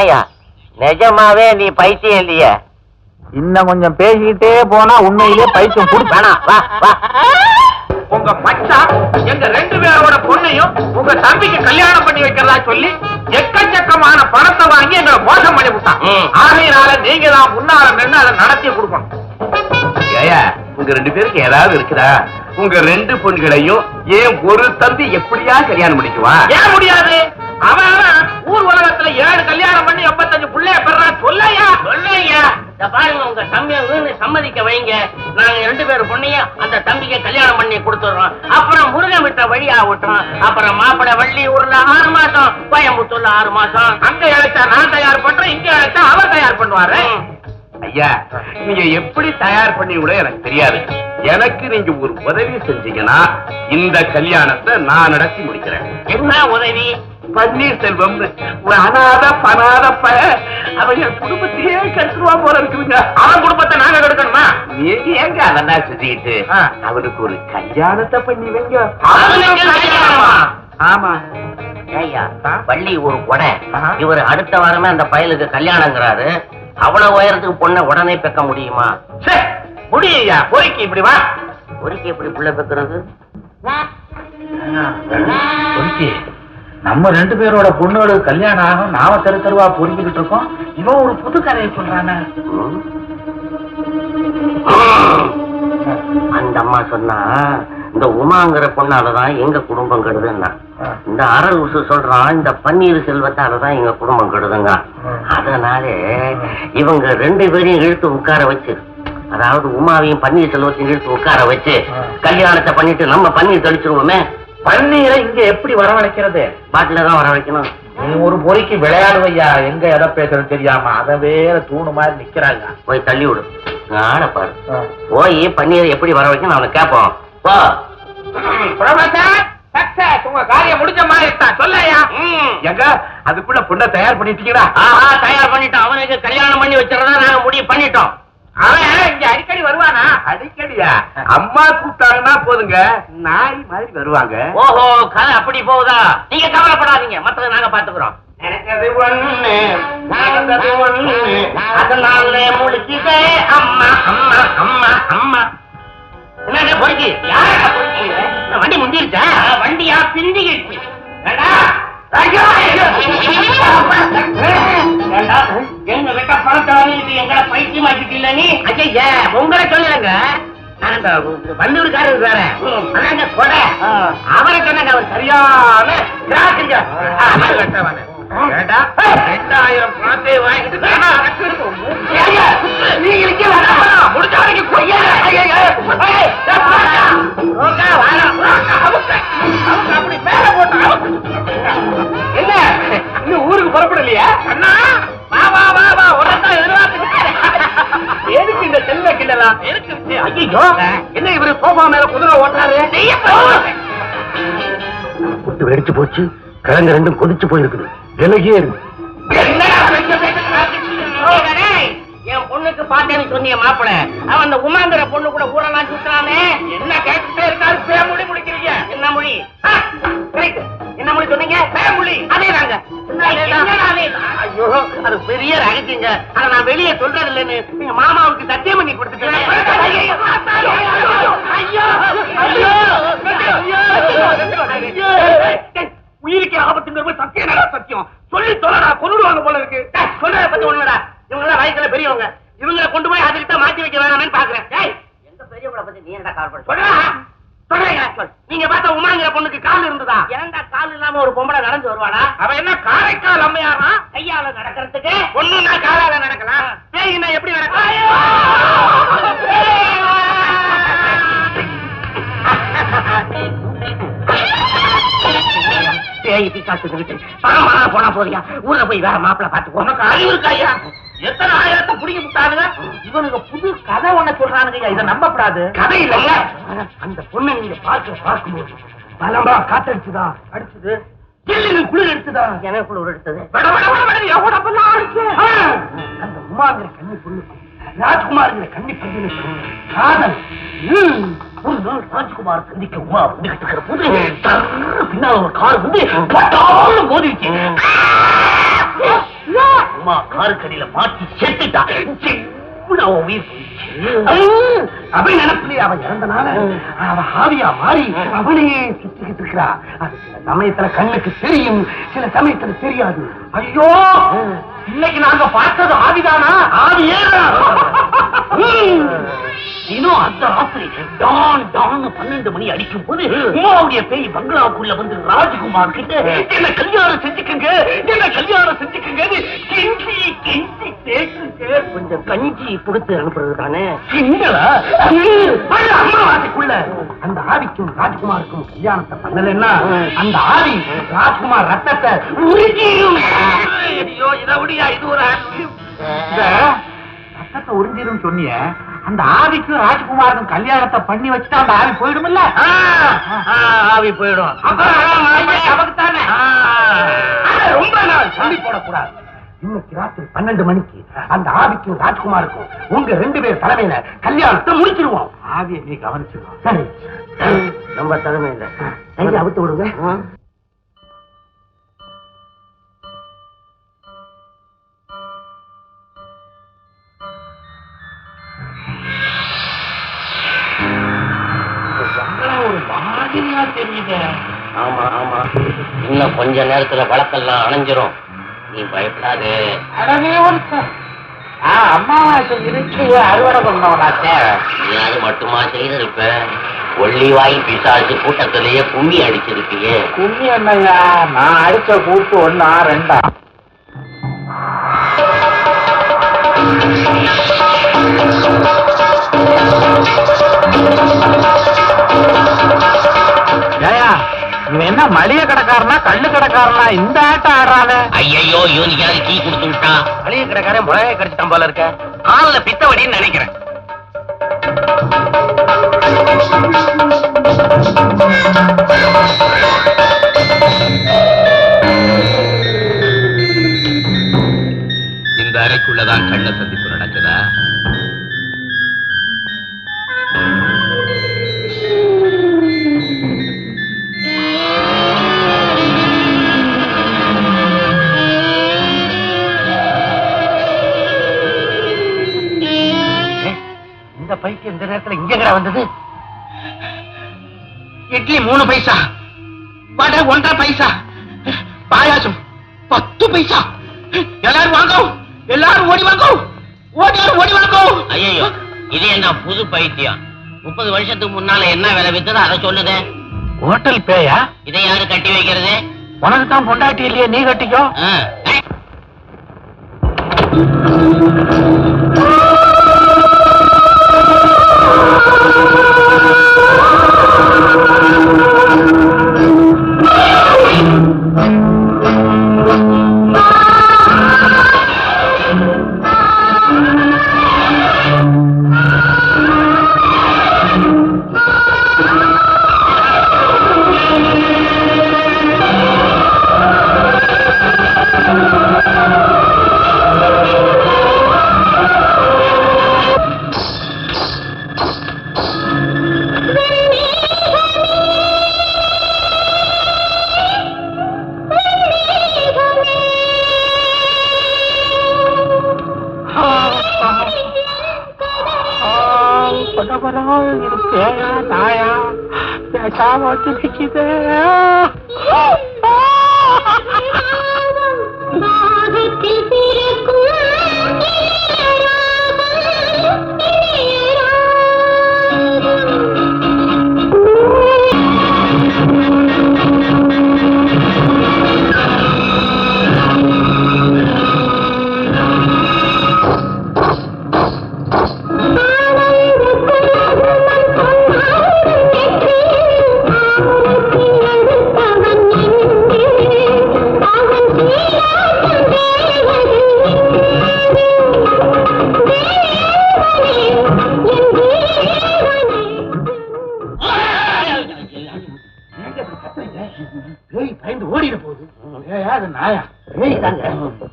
ஏயா, நிஜமாவே நீ பைத்தியம் இல்லையே? இன்னும் கொஞ்சம் பேசிக்கிட்டே போனா உண்மையிலே பைத்தியம் புடிச்சு. வேணாம், வா வா. உங்க மச்சான் எங்க 2 பேரோட பொண்ணையும் உங்க தம்பிக்கு கல்யாணம் பண்ணி வைக்கிறதா சொல்லி எக்கச்சக்கமான பணத்தை வாங்கி எங்களை மோசம் பண்ணி விட்டான். ஆகையினால நீங்க தான் முன்னால நின்று அதை நடத்தி கொடுக்கணும். ஏயா, உங்க 2 பேருக்கு ஏதாவது இருக்குதா? உங்க 2 பொண்களையும் ஏன் ஒரு தம்பி எப்படியா கல்யாணம் முடிக்குவா? ஏன் முடியாது? அவன் ஊர் உலகத்துல 7 கல்யாணம் பண்ணி 85 புள்ளைய பெறான். சொல்லையா இந்த பாருங்க, உங்க தம்பியை சம்மதிக்க வைங்க. நாங்க 2 பேர் பொண்ணையும் அந்த தம்பிக்கு கல்யாணம் பண்ணி கொடுத்துடுறோம். அப்புறம் முருகன் விட்ட வழியா விட்டுறோம். அப்புறம் மாப்பிள்ளை வள்ளி ஊர்ல 6 மாசம், கோயம்புத்தூர்ல 6 மாசம். அங்க அழைச்சா நான் தயார் பண்றேன், இங்க அழைச்சா அவர் தயார் பண்ணுவாரு. ஐயா, நீங்க எப்படி தயார் பண்ணி கூட எனக்கு தெரியாது. எனக்கு நீங்க ஒரு உதவி செஞ்சீங்கன்னா இந்த கல்யாணத்தை நான் நடத்தி முடிக்கிறேன். என்ன உதவி? பன்னீர்செல்வம் ஒரு அனாத பனாத அவங்க குடும்பத்தையே கெடுத்துருவான் போல இருக்குதுங்க. அவன் குடும்பத்தை நாங்க கெடுக்கணுமா? நீங்க ஏங்க அதெல்லாம் செஞ்சுக்கிட்டு அவனுக்கு ஒரு கல்யாணத்தை பண்ணி வைங்க. அவனுக்கு கல்யாணமா? ஆமா ஐயா, பள்ளி ஒரு கொடை. இவர் அடுத்த வாரமே அந்த பயலுக்கு கல்யாணங்கிறாரு. அவ்வளவு உயரத்துக்கு பொண்ணை உடனே பெக்க முடியுமா? முடியா? பொறுக்கி இப்படி வா. பொறுக்கி எப்படி புள்ள பெக்கிறது? நம்ம 2 பேரோட பொண்ணோட கல்யாணம் ஆகும், நாம தெருவா பொறுக்கிட்டு இருக்கோம். இவன் ஒரு புது கதையை சொல்றானே. அந்த அம்மா சொன்னா இந்த உமாங்கிற பொண்ணாலதான் எங்க குடும்பம் கெடுதுன்னா, இந்த அறல் உசு சொல்றான் இந்த பன்னீர் செல்வத்தாலதான் எங்க குடும்பம் கெடுதுங்க. அதனால இவங்க 2 பேரையும் இழுத்து உட்கார வச்சு, அதாவது உமாவையும் பன்னீர் செல்வத்தையும் இழுத்து உட்கார வச்சு கல்யாணத்தை பண்ணிட்டு நம்ம பன்னீர் தெளிச்சிருவோமே. பன்னீரை இங்க எப்படி வரவழைக்கிறது? பாட்டில தான் வர வைக்கணும். நீ ஒரு பொறிக்கு விளையாடுவையா, எங்க எதை பேசுறது தெரியாம அத வேற தூணு மாதிரி நிக்கிறாங்க. போய் தள்ளி விடு, ஆன பாரு. போய் பன்னீரை எப்படி வர வைக்கணும் அவனை கேட்போம். போ. உங்க காரியம் முடிஞ்ச மாதிரி இருக்கா? சொல்லையா? எங்க அதுக்குள்ள பொண்ணை தயார் பண்ணிட்டீங்களா? தயார் பண்ணிட்டோம். அவனுக்கு கல்யாணம் பண்ணி வச்சுறதா நாங்க முடிவு பண்ணிட்டோம். அவன் இங்க அடிக்கடி வருவானா? அடிக்கடியா? அம்மா கூப்பிட்டாங்கன்னா போதுங்க, நாய் மாதிரி வருவாங்க. ஓஹோ, கதை அப்படி போகுதா? நீங்க கவலைப்படாதீங்க, மத்தத நாங்க பாத்துக்கிறோம். நினைக்கிறது ஒண்ணு, நடந்தது ஒண்ணு, அதனால முழிச்சுதே அம்மா அம்மா அம்மா அம்மா. என்ன பொறுக்கி? யாரா பொறுக்கி? வண்டி முந்திருச்சா? வண்டியா பிந்திக்கிடுச்சு. எங்க கிட்ட பணத்தை வாங்கிட்டு எங்களை பைத்தியமாக்கிட்டீங்கள நீ? ஐயா, உங்களை சொல்லலங்க, நான் இந்த வண்டூருக்காரர் இருக்காரு, அதாங்க கொடை. அவரை சொன்னாங்க, அவர் சரியான கிராக்குங்க. 2000 பணத்தை வாங்கிட்டு முடிச்ச வரைக்கும் அப்படி மேல போட்டு என்ன இன்னும் ஊருக்கு புறப்படலையா? அண்ணா வா வா வா வா, உடனே எதிர்பார்த்து எதுக்கு இந்த செல்வ கிண்டலாம்? இருக்கு. ஐயோ, என்ன இவரு சோபா மேல குதிரை ஓட்டுறாரு? புட்டு வெடிச்சு போச்சு, கிழங்கு 2 கொதிச்சு போயிருக்குது. விலகியே இருக்கு. என் பொண்ணுக்கு பாட்டேன்னு சொன்னிய மாப்பிள, அவன் அந்த உமாங்கிற பொண்ணு கூட ஊரெல்லாம் சுத்தானே. என்ன கேட்டுட்டே இருக்காரு? பேமொழி முடிக்கிறீங்க. என்ன மொழி? என்ன மொழி சொன்னீங்க? பேமொழி. அதேதாங்க. ஐயோ, அது பெரிய ரகசியங்க. அதை நான் வெளியே சொல்றது இல்லைன்னு நீங்க மாமாவுக்கு சத்தியம் பண்ணி கொடுத்துட்டேன். உயிருக்கு ஆபத்துங்கிற சத்தியம் சத்தியம் சொல்லி சொல்லடா, கொண்டுடுவாங்க போல இருக்கு. சொல்றத பத்தி ஒண்ணுடா, இவங்க வயசுல பெரியவங்க, இவங்களை கொண்டு போய் அதுக்கிட்ட மாத்தி வைக்க வேணாமேன்னு பாக்குறேன். எங்க பெரியவங்களை பத்தி நீ என்ன கால் சொல்றா, சொல்றேன். நீங்க பார்த்த உமாங்கிற பொண்ணுக்கு கால் இருந்ததா? ஏன்டா கால் இல்லாம ஒரு பொம்பளை நடந்து வருவாடா? அவ என்ன காரைக்கால் அம்மையாரா? கையால நடக்கிறதுக்கு பொண்ணுன்னா காலால நடக்கலாம், பேய்னா எப்படி நடக்கலாம்? பேய் பிசாசுக்கிட்டு பணம் போனா போதியா, ஊர்ல போய் வேற மாப்பிள்ள பாத்துக்கோ. உனக்கு அறிவு இருக்காயா? எத்தனை ஆயிரத்தை புடிங்கி விட்டானுங்க. இவனுக்கு புது கதை ஒண்ணு சொல்றானுங்க, இதை நம்பப்படாது. கதை இல்லைங்க, அந்த பொண்ணை நீங்க பார்க்கும்போது பலமா காத்தடிச்சுதா? அடிச்சுது. ஜில்லுன்னு குளிர் எடுத்துதா? எனக்கு குளிர் எடுத்தது. அந்த உமாங்கிற கண்ணி பொண்ணு ராஜ்குமார்ங்கிற கண்ணி பொண்ணு காதல். ஒரு நாள் ராஜ்குமார் சந்திக்க உமா வந்துகிட்டு இருக்கிற போது பின்னால் ஒரு கார் வந்து பட்டாலும் மோதிருச்சு. உமா காருக்கடியில மாட்டி செத்துட்டா. உயிர் அப்படி நினைப்பிலே அவன் இறந்தனால அவன் ஆவியா மாறி அவனே சுத்திக்கிட்டு இருக்கிறா. சில சமயத்துல கண்ணுக்கு தெரியும், சில சமயத்துல தெரியாது. ஐயோ, இன்னைக்கு நாங்க பார்த்தது ஆவிதானா? ஆவியே இன்னும் அந்த ராத்திரி டான் டான் 12 மணி அடிக்கும் போது உமாவுடைய பேய் பங்களாவுக்குள்ள வந்து ராஜ்குமார் கிட்ட என்ன கல்யாணம் செஞ்சுக்குங்க, என்ன கல்யாணம் செஞ்சுக்குங்க கெஞ்சி கெஞ்சி கேட்டு கொஞ்சம் கஞ்சி கொடுத்து அனுப்புறது தானே. அம்மாவாதிக்குள்ள அந்த ஆவிக்கும் ராஜ்குமாருக்கும் கல்யாணத்தை பண்ணலன்னா அந்த ஆவி ராஜ்குமார் ரத்தத்தை உறிஞ்சிடும். இது ஒரு ரத்தத்தை உறிஞ்சிடும் சொன்னிய, அந்த ஆவிக்கும் ராஜ்குமாருக்கும் கல்யாணத்தை பண்ணி வச்சுட்டா அந்த ஆவி போயிடும் இல்ல? ஆவி போயிடும். தானே ரொம்ப நாள் சொல்லி போடக்கூடாது. இன்னைக்கு ராத்திரி 12 மணிக்கு அந்த ஆவிக்கும் ராஜ்குமாருக்கும் உங்க 2 பேர் தலைமையில கல்யாணத்தை முடிச்சிருவோம். ஆவியை நீ கவனிச்சிருவோம். சரி, நம்ம தலைமையில கையை அவுத்து விடுங்க. ஒரு மாதிரியா தெரியுது. ஆமா ஆமா, இன்னும் கொஞ்ச நேரத்துல வழக்கெல்லாம் அணைஞ்சிரும். நீ பயப்படாது. அம்மாவாசை இருக்கு, அறுவடை பண்ணோடாச்ச. நீ அது மட்டுமா செய்திருப்ப? ஒல்லிவாய் பிசாசு கூட்டத்திலேயே கும்மி அடிச்சிருப்பியே. கும்மி என்னையா, நான் அடிச்ச கூட்டு 1 2 இவன் என்ன மளிகை கடைக்காரனா கள்ளு கடைக்காரனா இந்த ஆட்டம் ஆடுறானே? ஐயோ, யூனிக்காவது டீ கொடுத்து விட்டான். மளிகை கடைக்காரன் முளைய கடிச்சிட்டான் போல இருக்க. காலில் பித்தவடின்னு நினைக்கிறேன். இந்த அறைக்குள்ளதான் கண்ண சந்திப்பு நடக்குதா? பைக்கு இந்த நேரத்துல இங்க வந்தது. இட்லி 3 பைசா, வடை 1.5 பைசா, பாயாசம் 10 பைசா. எல்லாரும் வாங்க, எல்லாரும் ஓடி வாங்க, ஓடி வாங்க. ஐயோ, இது என்ன புது பைத்தியம்? 30 வருஷத்துக்கு முன்னால என்ன விலை வித்ததோ அதை சொல்லுது. ஹோட்டல் பேயா? இதை யாரு கட்டி வைக்கிறது? உனக்கு தான் பொண்டாட்டி இல்லையே, நீ கட்டிக்கோ.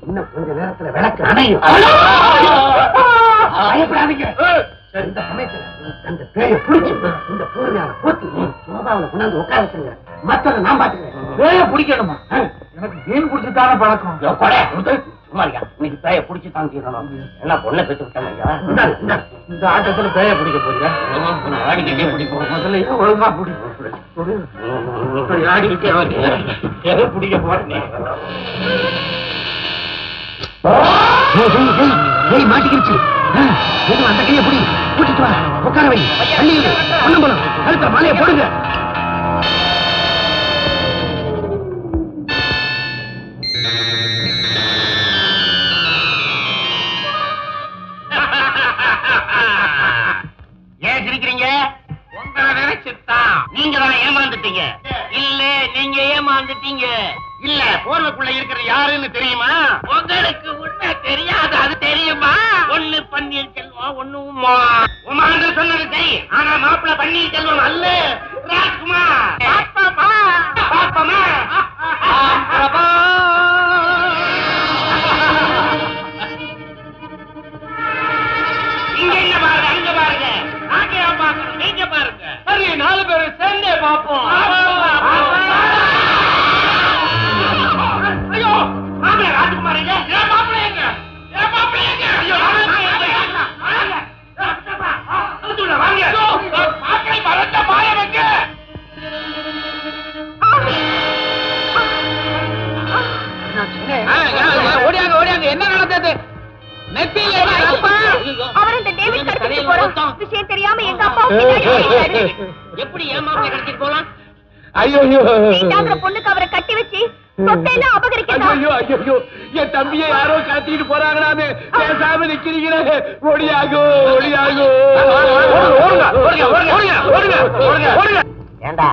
இன்னும் கொஞ்ச நேரத்துல விளக்கு அணையும். பயப்படாதீங்க. இந்த சமயத்துல அந்த பேயை பிடிச்சு இந்த பூர்ணியால போத்தி சோபாவில கொண்டாந்து உட்கார வச்சுங்க. மத்ததை நான் பாத்துக்கிறேன். பேயை பிடிக்கணுமா? எனக்கு மீன் பிடிச்சுட்டான பழக்கம். சும்மாரியா, இன்னைக்கு பேயை பிடிச்சு தான் தீரணும். என்ன பொண்ணை பெற்று விட்டாங்க. இந்த ஆட்டத்துல பேயை பிடிக்க போறியா? ஆடிக்கிட்டே பிடிப்போம். முதல்ல ஒழுங்கா பிடிக்கும். ஆடிக்கிட்டே பிடிக்க போறேன். மாட்டிக்கிடுச்சு. அந்த கையை பிடி, கூட்டிட்டு வா, உட்கார வை, தள்ளி இரு, ஒண்ணும் போலாம், கழுத்துல மாலையை போடுங்க. ஏன் சிரிக்கிறீங்க? உங்களை நினைச்சுதான். நீங்க தான் ஏமாந்துட்டீங்க. இல்ல, நீங்க ஏமாந்துட்டீங்க. இல்ல, போர்வைக்குள்ள இருக்கிறது யாருன்னு தெரியுமா? உங்களுக்கு உண்மை தெரியாது, அது தெரியுமா? ஒண்ணு பன்னீர் செல்வம், ஒண்ணு உமா. உமான்னு சொன்னது சரி, ஆனா மாப்பிள்ள பன்னீர் செல்வம் அல்ல, ராஜ்குமார். பாப்பமா பாப்பமா இங்க என்ன பாருங்க, அங்க பாருங்க. நாங்க ஏன் பாக்கணும், நீங்க பாருங்க. சரி, 4 பேரும் சேர்ந்தே பாப்போம். ஐயோ, மாப்பிள்ளை ராஜ்குமார் எங்க? ஏன் மாப்பிள்ளை எங்க? ஏன் மாப்பிள்ளை எங்க? ஐயோ, மாப்பிள்ளை மறந்த பாயம் எங்க? ஓடியாங்க, ஓடியாங்க. என்ன நடந்தது? அவர் இந்த டேவிட் கடத்திட்டு போறான். விஷயம் தெரியாம எங்க அப்பா எப்படி ஏமாப்பிள்ளை கடத்திட்டு போலாம்? ஐயோ, வீட்டாங்கிற பொண்ணுக்கு அவரை கட்டி வச்சு சொத்தையெல்லாம் அபகரிக்கிறான். ஐயோ, என் தம்பியை யாரோ கடத்திட்டு போறாங்களான்னு பேசாம நிக்கிறீங்களே. ஓடியாகோ, ஓடியாகோ. ஏண்டா,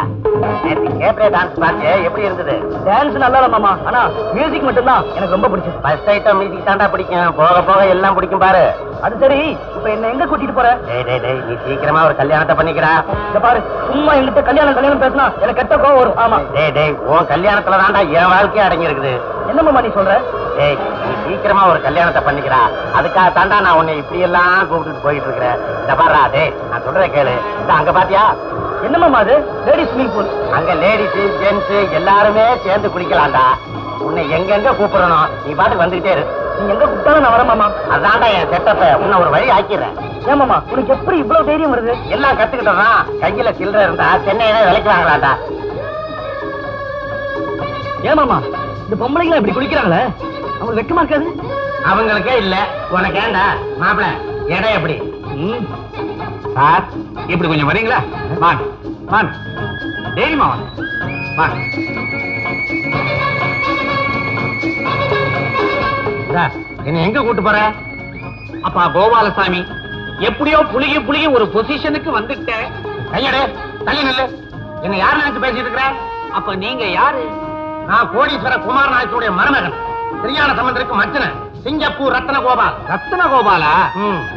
நேத்து கேப்ரே டான்ஸ் பார்த்து எப்படி இருந்தது? டான்ஸ் நல்லா இல்ல மாமா, ஆனா மியூசிக் மட்டும் தான் எனக்கு ரொம்ப பிடிச்சது. ஃபர்ஸ்ட் ஐட்டம் மியூசிக் தாண்டா பிடிக்கும், போக போக எல்லாம் பிடிக்கும் பாரு. அது சரி, இப்ப என்ன எங்க கூட்டிட்டு போற? டேய், நீ சீக்கிரமா ஒரு கல்யாணத்தை பண்ணிக்கிறா. இத பாரு, சும்மா என்கிட்ட கல்யாணம் பேசினா எனக்கு கெட்ட கோவம் வரும். ஆமா, டேய், உன் கல்யாணத்துல தாண்டா என் வாழ்க்கையே அடங்கி இருக்குது. என்ன மாமா நீ சொல்ற? டேய், நீ சீக்கிரமா ஒரு கல்யாணத்தை பண்ணிக்கிறா. அதுக்காக தாண்டா நான் உன்னை இப்படி எல்லாம் கூப்பிட்டு போயிட்டு இருக்கிறேன். இத பாரா, டேய், நான் சொல்றேன் கேளு. அங்க பாத்தியா என்ன மாமா அது? Ladies swimming pool. அங்க லேடிஸ் ஜென்ஸ் எல்லாருமே சேர்ந்து குளிக்கலாம்டா. உன்னை எங்கெங்க கூப்பிடணும், நீ பாட்டு வந்துகிட்டே இரு. நீ எங்க கூப்பிட்டாலும் நான் வரேன் மாமா. அதான்டா என் செட்டப்ப. உன்னை ஒரு வழி ஆக்கிடுறேன். ஏன் மாமா, உனக்கு எப்படி இவ்வளவு தைரியம் வருது? எல்லாம் கத்துக்கிட்டா கையில சில்லற இருந்தா சென்னையில விலைக்கு வாங்கலாம்டா. ஏன் மாமா, இந்த பொம்பளைங்க இப்படி குளிக்கிறாங்களே, அவங்க வெக்கமா இருக்காது? அவங்களுக்கே இல்ல, உனக்கு ஏண்டா? மாப்பிள எடை எப்படி? சார், இப்படி கொஞ்சம் வரீங்களா? வான் தைரியமா வான். என்ன எங்க கூட்டு போற? அப்பா கோபாலசாமி, எப்படியோ புளிகி ஒரு பொசிஷனுக்கு வந்துட்டேன். கையடே, தள்ளி நில்லு. என்ன யார் நினைச்சு பேசிட்டு இருக்கிற? அப்ப நீங்க யாரு? நான் கோடீஸ்வர குமார் நாயக்குடைய மருமகன், சரியான சம்பந்தருக்கு மச்சன சிங்கப்பூர் ரத்ன கோபால். ரத்ன கோபாலா?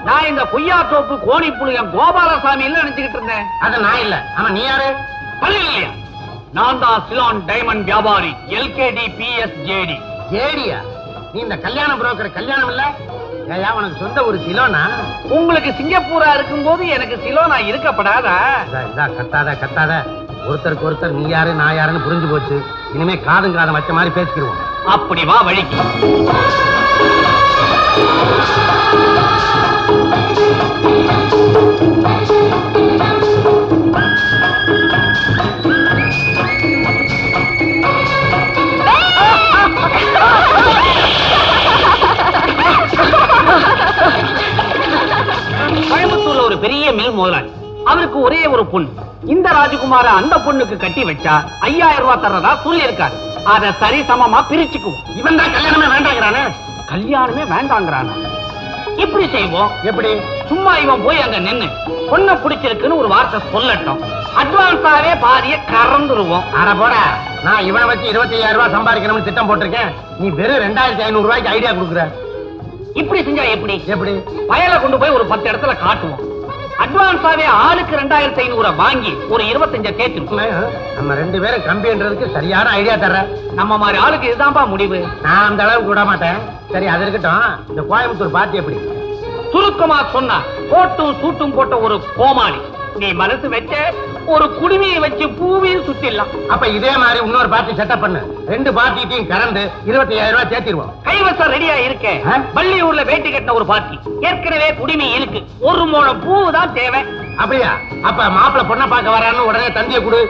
நான் இந்த பொய்யாத்தோப்பு கோணி புளியம் கோபாலசாமின்னு நினைச்சுக்கிட்டு இருந்தேன். அது நான் இல்ல. ஆமா, நீ யாரு? பள்ளி இல்லையா? நான் தான் சிலான் டைமண்ட் வியாபாரி, LKD PSJD. ஜேடியா? நீ இந்த கல்யாண புரோக்கர் கல்யாணம் இல்ல? ஏயா, உனக்கு சொந்த ஒரு சிலோனா? உங்களுக்கு சிங்கப்பூரா இருக்கும்போது எனக்கு சிலோனா இருக்கப்படாதா? கத்தாத. ஒருத்தருக்கு ஒருத்தர் நீ யாரு நான் யாருன்னு புரிஞ்சு போச்சு. இனிமே காதும் காதம் வச்ச மாதிரி பேசிக்கிடுவோம். அப்படி வா வழிக்கு. கோயம்புத்தூர்ல ஒரு பெரிய மில் முதலாளி, அவருக்கு ஒரே ஒரு பொண்ணு. இந்த ராஜகுமார அந்த பொண்ணுக்கு கட்டி வச்சா 5000 ரூபாய் தர்றதா சொல்லி இருக்காரு. அத சரி சமமா பிரிச்சுக்குவோம். இவன் தான் கல்யாணமே வேண்டாங்கிறானே. கல்யாணமே வேண்டாங்கிறானா? இப்படி செய்வோம். எப்படி? சும்மா இவன் போய் அங்க நின்னு பொண்ண பிடிச்சிருக்குன்னு ஒரு வார்த்தை சொல்லட்டும், அட்வான்ஸாவே பாதிய கறந்துருவோம். அட போட, நான் இவனை வச்சு 25000 ரூபாய் சம்பாதிக்கணும்னு திட்டம் போட்டிருக்கேன். நீ வெறும் 2500 ரூபாய்க்கு ஐடியா கொடுக்குற. இப்படி செஞ்சா எப்படி? எப்படி? வயலை கொண்டு போய் ஒரு 10 இடத்துல காட்டுவோம். அட்வான்ஸாவே ஆளுக்கு 2500 வாங்கி ஒரு 25 கேட்டு நம்ம 2 பேரும் கம்பின்றதுக்கு சரியான ஐடியா தர்ற. நம்ம மாதிரி ஆளுக்கு இதுதான்ப்பா முடிவு. நான் அந்த அளவுக்கு விட மாட்டேன். சரி, அது இருக்கட்டும். இந்த கோயம்புத்தூர் பார்ட்டி எப்படி? சுருக்கமா சொன்னா, கோட்டும் சூட்டும் போட்ட ஒரு கோமாளி. நீ மனசு வச்ச ஒரு குடுமையை வச்சு பூவையும் சுத்திடலாம். அப்ப இதே மாதிரி இன்னொரு பார்ட்டி செட்டப் பண்ணு. 2 பார்ட்டியும் கறந்து 25000 ரூபாய் சேர்த்திடுவோம். கைவசம் ரெடியா இருக்கு. பள்ளியூர்ல வேட்டி கட்டின ஒரு பார்ட்டி, ஏற்கனவே குடிமை இருக்கு. ஒரு முழம் பூ தான் தேவை. அப்படியா? அப்ப மாப்பிள்ள பொண்ணை பார்க்க வரான்னு உடனே தந்திய கொடு.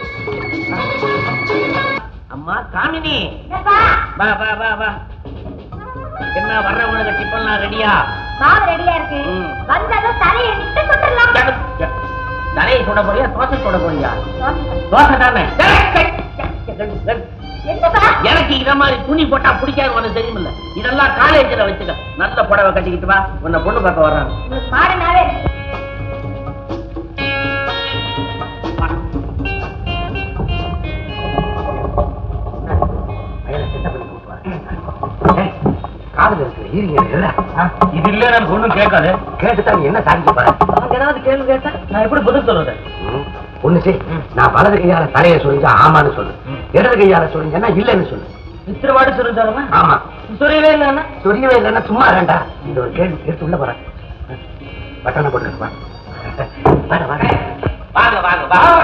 அம்மா காமினி, வா வா வா வா. என்ன வர்றவங்களுக்கு டிஃபன்லாம் ரெடியா? மாவு ரெடியா இருக்கு. வந்ததும் தலையை விட்டு சுட்டுறலாம். தலையை சுட போறியா தோசை சுட போறியா? தோசை தானே. எனக்கு இத மாதிரி துணி போட்டா பிடிக்காது உனக்கு தெரியுமில்ல. இதெல்லாம் காலேஜ்ல வச்சுக்க. நல்ல புடவை கட்டிக்கிட்டு வா, உன்னை பொண்ணு பார்க்க வர்றாங்க. மாடனாவே காதல் இருக்கு இது இல்ல நான் ஒண்ணும் கேட்காது. கேட்டுதான் என்ன சாதிக்க ஏதாவது கேள்வி கேட்டா நான் எப்படி பதில் சொல்றது? ஒண்ணு சரி, நான் வலது கையால தலையை சொல்லிஞ்சா ஆமான்னு சொல்லு, இடது கையால சொல்லிஞ்சா இல்லன்னு சொல்லு. இத்திரவாடு சொல்லுங்க. ஆமா, சொரியவே இல்லைன்னா சொரியவே இல்லைன்னா சும்மா வேண்டா. இந்த ஒரு கேள்வி கேட்டு உள்ள போறேன். பட்டணம் போட்டு வா. வாங்க வாங்க வாங்க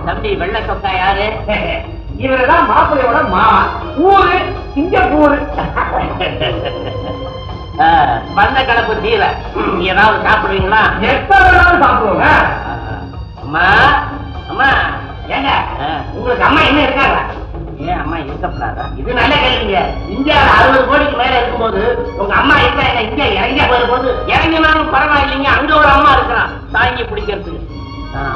தம்பி வெள்ள சொக்கா யாரு? இவருதான் மாப்பிள்ளையோட மாமா. ஊரு சிங்கப்பூர். பண்ண கலப்பு தீர ஏதாவது சாப்பிடுவீங்களா? எப்ப வேணாலும் சாப்பிடுவோங்க. அம்மா அம்மா ஏங்க உங்களுக்கு அம்மா என்ன இருக்காங்க? ஏன் அம்மா இருக்கப்படாதா? இது நல்ல கேள்விங்க. இந்தியாவில் 60 கோடிக்கு மேல இருக்கும்போது உங்க அம்மா இருக்காங்க. இங்க இறங்க போகும்போது இறங்கினாலும் பரவாயில்லைங்க, அங்க ஒரு அம்மா இருக்கிறான் தாங்கி பிடிக்கிறதுக்கு.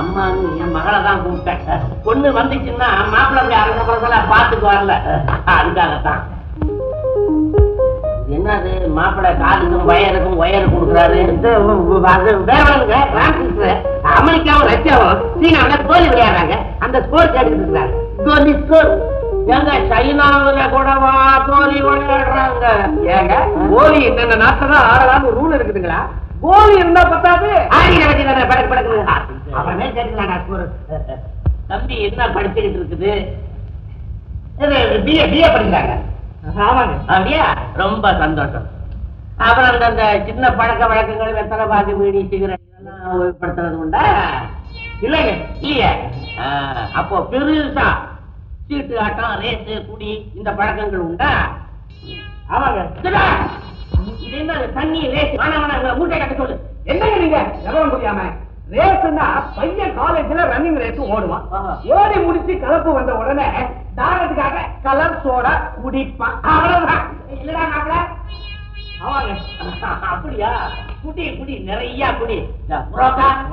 அம்மான்னு என் மகளை தான் கூப்பிட்டேன். பொண்ணு வந்துச்சுன்னா மாப்பிள்ளை அப்படி அரச பாத்துக்கு வரல, அதுக்காகத்தான். என்னது மாப்பிள்ளை காதுக்கும் வயருக்கும் ஒயரு கொடுக்குறாரு? வேறவனுங்க டிரான்சிஸ்டர் அமெரிக்காவும் ரஷ்யாவும் சீனாவில கோலி விளையாடுறாங்க. அந்த ஸ்கோர் கேட்டுக்கிட்டு கோலி ஸ்கோர். ஏங்க சைனாவில கூடவா கோலி விளையாடுறாங்க? ஏங்க கோலி என்னென்ன நாட்டுல ஆடலாம்னு ரூல் இருக்குதுங்களா? கோலி இருந்தா பத்தாது. அவனே கேட்டுக்கலாம்டா ஸ்கோர். தம்பி என்ன படிச்சுக்கிட்டு இருக்குது? பிஏ படிக்கிறாங்க. ஆமாங்க. அப்படியா? ரொம்ப சந்தோஷம். அப்புறம் அந்த சின்ன பழக்க வழக்கங்கள் வெத்தலை பாக்கு பீடி சிகரெட் எல்லாம் உபயோகப்படுத்துறது உண்டா? இல்லைங்க இல்லையே. அப்போ பெருசா சீட்டு ஆட்டம் ரேட்டு குடி இந்த பழக்கங்கள் உண்டா? ஆமாங்க. இது என்ன தண்ணி ரேஸ் மூட்டை கட்ட சொல்லு. என்னங்க நீங்க எவ்வளவு புரியாம? ரேஸ்னா பையன் காலேஜ்ல ரன்னிங் ரேஸ் ஓடுவான். ஓடி முடிச்சு கலப்பு வந்த உடனே தாரத்துக்காக கலர் சோடா குடிப்பான். அவ்வளவுதான். இல்லடா மாப்பிள்ள. ஆமாங்க. அப்படியா? குடி குடி நிறைய குடி.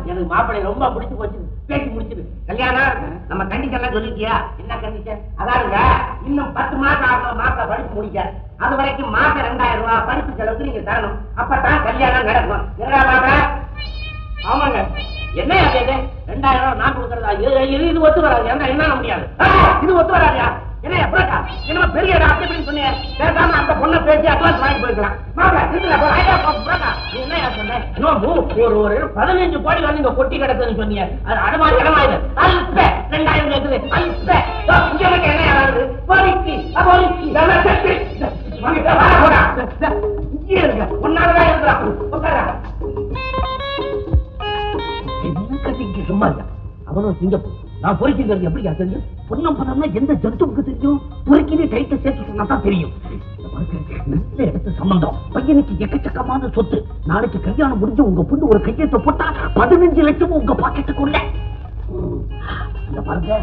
எனக்கு மாப்பிள்ளை ரொம்ப பிடிச்சு போச்சு. பேசி முடிச்சுது. கல்யாணம் நம்ம கண்டிஷன் சொல்லிட்டியா? என்ன கண்டிஷன்? அதாருங்க இன்னும் 10 மாசம் ஆகும் மாப்பிள்ளை படிச்சு முடிக்க. அது வரைக்கும் மாசம் 2000 ரூபாய் படிப்பு செலவுக்கு நீங்க தரணும். அப்பதான் கல்யாணம் நடக்கும். என்னடா மாப்பிள்ளை? ஆமாங்க. என்ன 2000 ரூபாய் நான் கொடுக்கறதா? இது ஒத்து வராது. என்ன முடியாது. இது ஒத்து வராதியா? என்ன எப்படா என்ன பெரிய அப்படின்னு சொன்னேன். பேசாம அந்த பொண்ணை பேசி அட்வான்ஸ் வாங்கி போயிருக்கலாம். என்ன சொன்னேன்? ஒரு 15 கோடி வந்து இங்க கொட்டி கிடக்குன்னு சொன்னீங்க. அது அடமாரி இடமாயிரு. 2000 இருக்குது. இங்க மட்டும் என்ன யாராவது இங்கே இருக்க ஒன்னாலதான் இருக்கிறான். சும்மா இல்ல அவனும் சிங்கப்பூர். நான் பொறிக்கிறது எப்படி தெரியும்? பொண்ணம் பண்ணோம்னா எந்த ஜந்துவுக்கு தெரியும்? பொறிக்கிலே டைட்ட சேர்த்து சொன்னாதான் தெரியும். நல்ல இடத்து சம்பந்தம். பையனுக்கு எக்கச்சக்கமான சொத்து. நாளைக்கு கல்யாணம் முடிஞ்சு உங்க பொண்ணு ஒரு கையெழுத்து போட்டா 15 லட்சம் உங்க பாக்கெட்டுக்குள்ள. இந்த பாருங்க,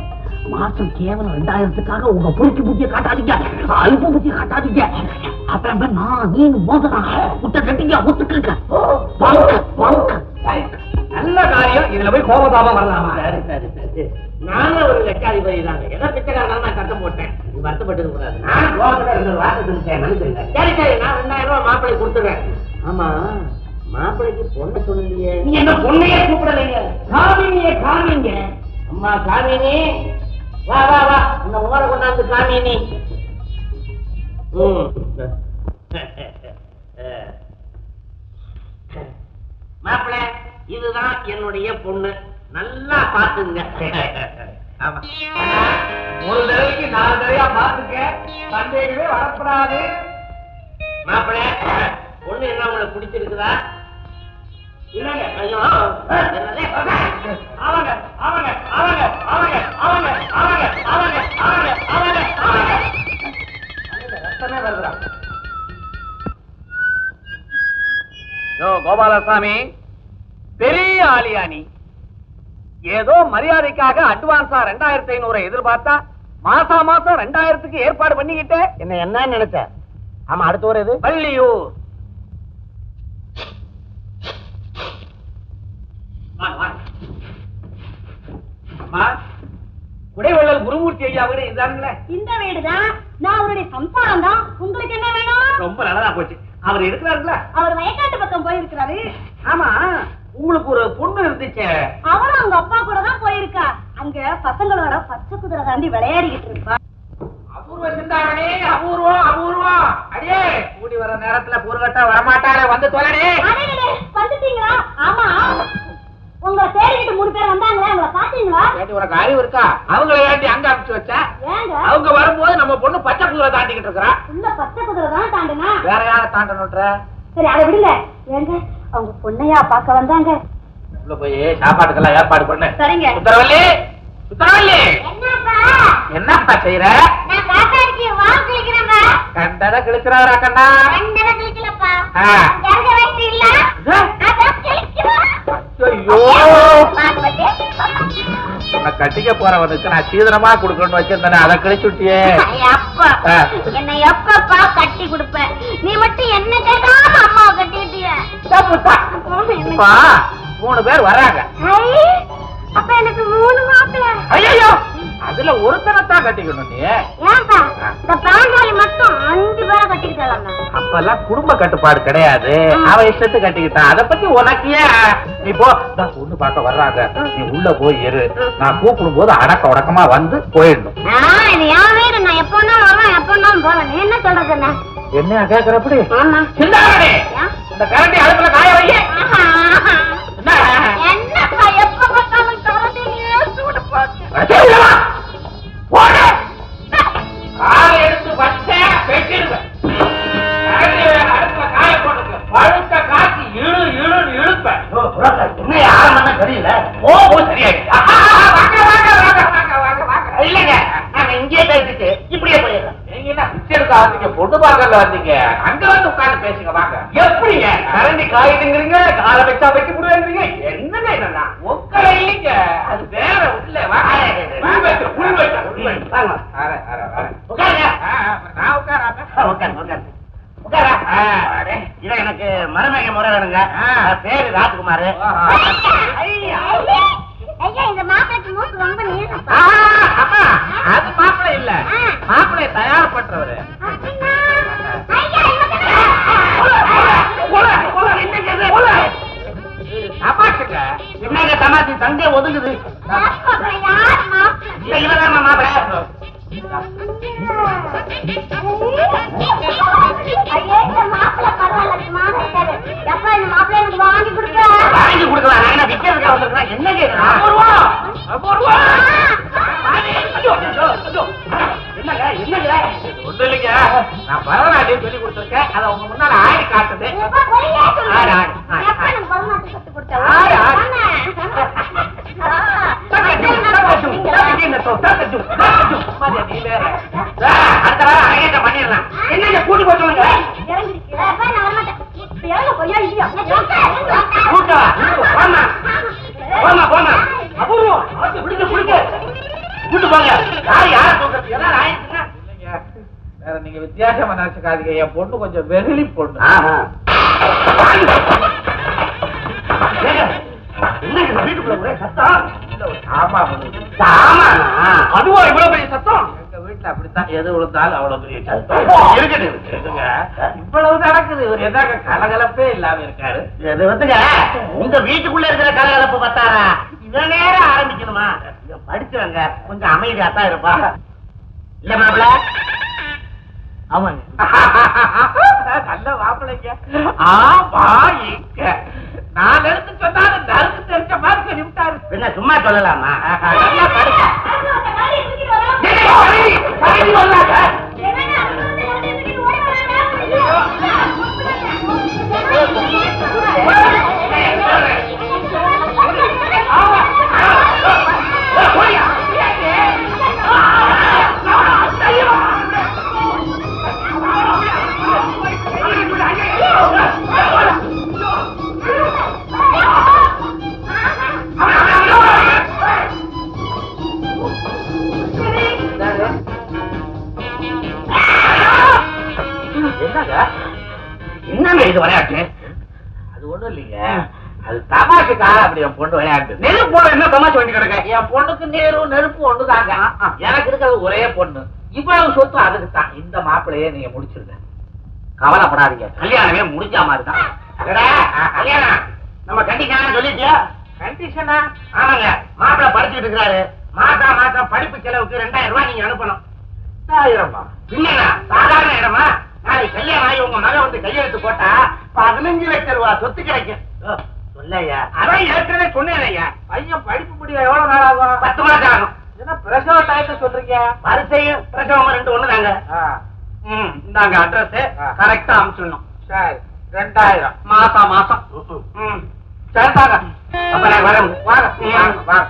மாசம் கேவலம் 2000க்காக உங்க பொறிக்கு புத்திய காட்டாதீங்க, அல்ப புத்திய காட்டாதீங்க. அப்புறம் நான் நீ மோதனா முட்டை கட்டிங்க ஒத்துக்க. நல்ல காரியம். இதுல போய் கோபதாபம் வரலாமா? சரி சரி சரி. நானும் ஒரு லட்சாதிபதி தாங்க. ஏதோ பிச்சைக்காரனால நான் கட்டம் போட்டேன். நீ வருத்தப்பட்டு கூடாது. நான் கோபத்துல 2 வார்த்தை சொல்லிட்டேன். மனுஷங்க சரி சரி நான் 2000 ரூபாய் மாப்பிள்ளை கொடுத்துறேன். ஆமா மாப்பிள்ளைக்கு பொண்ணை சொல்லலையே. நீ என்ன பொண்ணையே கூப்பிடலைங்க? காமினியே காமிங்க. அம்மா காமினி வா வா வா. இந்த ஊரை கொண்டாந்து காமினி. மாப்பிள்ளை இதுதான் என்னுடைய பொண்ணு. நல்லா பாத்துங்க. ஒரு தடவைக்கு 4 தடவையா பாத்துக்க. சந்தேகமே வரப்படாது. மாப்பிள்ளை பொண்ணு என்ன உங்களுக்கு பிடிச்சிருக்குதா? இல்லங்க. ஐயோ அவங்க அவங்க அவங்க அவங்க அவங்க அவங்க அவங்க அவங்க அவங்க அவங்க ரத்தமே வருதா? கோபாலசாமி பெரிய ஆளியானி ஏதோ மரியாதைக்காக அட்வான்ஸா 2500 எதிர்பார்த்தா மாசம் 2000க்கு ஏற்பாடு பண்ணிக்கிட்டே என்ன நினைச்ச? ஆமா, அடுத்த ஒரு இது பள்ளியூர். குடைவள்ளல் குருமூர்த்தி ஐயா வீடு இதுதானுங்களே? இந்த வீடுதான். நான் அவருடைய சம்சாரம் தான். உங்களுக்கு என்ன வேணும்? ரொம்ப நல்லதா போச்சு. அவர் இருக்கிறாருங்களா? அவர் வயக்காட்டு பக்கம் போயிருக்கிறாரு. ஆமா, உங்களுக்கு ஒரு பொண்ணு இருந்துச்சு. அவரும் அவங்க அப்பா கூட தான் போயிருக்கா. அங்க பசங்களோட பச்சை குதிரை தாண்டி விளையாடிக்கிட்டு இருப்பா. அபூர்வ சிந்தாமணி, அபூர்வம் அபூர்வம். அடியே, கூடி வர நேரத்துல பூர்வட்டா வரமாட்டாளே, வந்து தொலைடே. வந்துட்டீங்களா? ஆமா, உங்களை தேடிக்கிட்டு 3 பேர் வந்தாங்களே, அவங்கள பாத்தீங்களா? உனக்கு அறிவு இருக்கா? அவங்களை வேண்டி அங்க அனுப்பிச்சு வச்சா? ஏங்க அவங்க வரும்போது நம்ம பொண்ணு பச்சை குதிரை தாண்டிக்கிட்டு இருக்கா. உள்ள பச்சை குதிரை தான் தாண்டுனா வேற யார தாண்டணுன்ற? சரி, அதை விடுங்க. ஏங்க அவங்க பொண்ணையா பார்க்க வந்தாங்க. உள்ள போய் சாப்பாட்டுக்கெல்லாம் ஏற்பாடு பண்ணு. சரிங்க. சுத்தரவல்லி, சுத்தரவல்லி, என்னப்பா என்னப்பா செய்யற? நான் காத்தாடிக்கு வால் கிழிக்கிறேன்ப்பா. கண்டத கிழிக்கிறாரா கண்ணா? கண்டத கிழிக்கலப்பா. ஆ. ஜரக வயசு இல்ல. அதான் கிழிக்கிறேன். ஐயோ, உன்னை கட்டிக்க போறவனுக்கு நான் சீதனமா கொடுக்கணும்னு வச்சிருந்தேன், அதை கிழிச்சுட்டியே. அப்பா என்ன எப்பப்பா கட்டி கொடுப்ப? நீ மட்டும் என்ன கேட்காம அம்மாவை கட்டிட்டிய. 3 பேர் வராங்க. அப்ப எனக்கு 3 மாப்பிள்ளை. ஐயோ, அதுல ஒருத்தனத்தான் கட்டிக்கணும் நீ. ஏன்பா இந்த பாண்டாளி மட்டும் 5 பேரை கட்டிக்கிட்டாங்க. அப்பெல்லாம் குடும்ப கட்டுப்பாடு கிடையாது. அவ இஷ்டத்து கட்டிக்கிட்டான். அத பத்தி உனக்கு ஏன்? நீ போ, நான் பொண்ணு பார்க்க வர்றாங்க, நீ உள்ள போய் இரு. நான் கூப்பிடும் போது அடக்க உடக்கமா வந்து போயிடணும். இது என் வீடு. நான் எப்போனா வருவேன், எப்போனா போவேன். நீ என்ன சொல்றது? என்ன என்ன கேக்குறப்படி? ஆமா. சிந்தாமணி, இந்த கரண்டி அடுப்புல காய வைய. என்னப்பா எப்ப பார்த்தாலும் கரண்டிலேயே சூடு போச்சு. காலை எடுத்து வச்ச வெட்டிடுவேன். அடுப்புல காய போட்டு பழுத்த காய்ச்சி இழு இழு இழுப்பேன். என்ன ஆரம்பம் தெரியல. ஓ சரியாயிடுச்சு. இல்லங்க, நாங்க இங்கே பேசிட்டு இப்படியே போயிடுறோம். நீங்க என்ன பிச்சைக்கு வந்தீங்க? பொண்ணு பார்க்கல வந்தீங்க? அங்க வந்து உட்கார்ந்து பேசுங்க வாங்க. எப்படிங்க கரண்டி காயுதுங்கிறீங்க, காலை வச்சா வைக்க முடியாதுங்கிறீங்க? என்னங்க என்னன்னா உட்கார இல்லைங்க, அது வேற. உள்ள இதான் எனக்கு மருமக முறை வேணுங்க. பேரு ராஜ்குமார். ஐயா, இந்த மாப்பிளைக்கு மூக்கு ரொம்ப நீளப்பா. அது மாப்பிள்ளை இல்ல, மாப்பிள்ளைய தயார் பண்றவரு. தமாஷுங்க. என்னங்க தமாசி? தங்க ஒதுங்குது. இவதான் மாப்பிள்ளை. வாங்கி கொடுக்க வாங்கி கொடுக்கலாம். நான் விற்கிறதுக்கு வந்திருக்கேன். என்ன கேட்கலாம்? என்னங்க என்னங்க? ஒண்ணு இல்லைங்க, நான் பரதநாட்டியம் சொல்லி கொடுத்துருக்கேன். அதை உங்க முன்னால ஆடி காட்டுது. அடுத்த வாரம் அரங்கேற்றம் பண்ணிடலாம். என்னங்க கூட்டி போட்டுவாங்க? கூட்டு போங்க. யார தூக்குறது? எல்லாரும் ஆயிடுச்சுங்க. வேற நீங்க வித்தியாசமா நினைச்சுக்காதீங்க. என் பொண்ணு கொஞ்சம் வெகுளி பொண்ணு. என்ன வீட்டுக்குள்ள ஒரே சத்தம்? ஆமா, அதுவா இவ்வளவு பெரிய சத்தம்? எங்க வீட்டுல அப்படித்தான், எது விழுந்தாலும் அவ்வளவு பெரிய சத்தம். இருக்குங்க, இவ்வளவு நடக்குது. இவர் எதாக கலகலப்பே இல்லாம இருக்காரு. இது வந்துங்க, உங்க வீட்டுக்குள்ள இருக்கிற கலகலப்பு பத்தாரா? இவ்வளவு நேரம் ஆரம்பிக்கணுமா? படிச்சவங்க கொஞ்சம் அமைதியா தான் இருப்பா. இல்ல மாப்பிள்ள? ஆமாங்க. நல்ல மாப்பிள்ளைங்க. ஆமா, இங்க நான் எடுத்து சொன்னாலும் நறுக்கு தெரிஞ்ச மாதிரி சொல்லி விட்டாரு. என்ன சும்மா சொல்லலாமா? நல்லா படிச்ச. என்னங்க இது விளையாட்டு? அது ஒண்ணும் இல்லைங்க, அது தமாஷுக்காக அப்படி என் பொண்ணு விளையாட்டு. நெருப்பு போட என்ன தமாஷ் வேண்டி கிடக்க? என் பொண்ணுக்கு நேரும் நெருப்பு ஒண்ணுதாங்க. எனக்கு இருக்கிறது ஒரே பொண்ணு, இவ்வளவு சொத்து அதுக்கு தான். இந்த மாப்பிள்ளையே நீங்க முடிச்சிருங்க, கவலைப்படாதீங்க. கல்யாணமே முடிஞ்ச மாதிரி தான். கல்யாணம் நம்ம கண்டிஷன் சொல்லிட்டியா? கண்டிஷனா? ஆமாங்க, மாப்பிள்ளை படிச்சுட்டு இருக்கிறாரு. மாசம் படிப்பு செலவுக்கு 2000 ரூபாய் நீங்க அனுப்பணும். 2000 பின்னா சாதாரண இடமா? நாளைக்கு கல்யாணம் ஆகி உங்க மகன் வந்து கையெழுத்து போட்டா 15 லட்சம் ரூபாய் சொத்து கிடைக்கும். சொல்லையா? அதான் ஏற்கனவே சொன்னேன் ஐயா. பையன் படிப்பு முடிய எவ்வளவு நாள் ஆகும்? 10 மாசம் ஆகும். என்ன பிரசவ டயத்தை சொல்றீங்க? வரிசையும் பிரசவம் 2 ஒண்ணுதாங்க. இந்தாங்க அட்ரஸ், கரெக்டா அனுப்பிச்சிடணும். சரி, 2000 மாசம். சரிதாங்க. அப்ப நான் வரேன். வாங்க வாங்க வாங்க.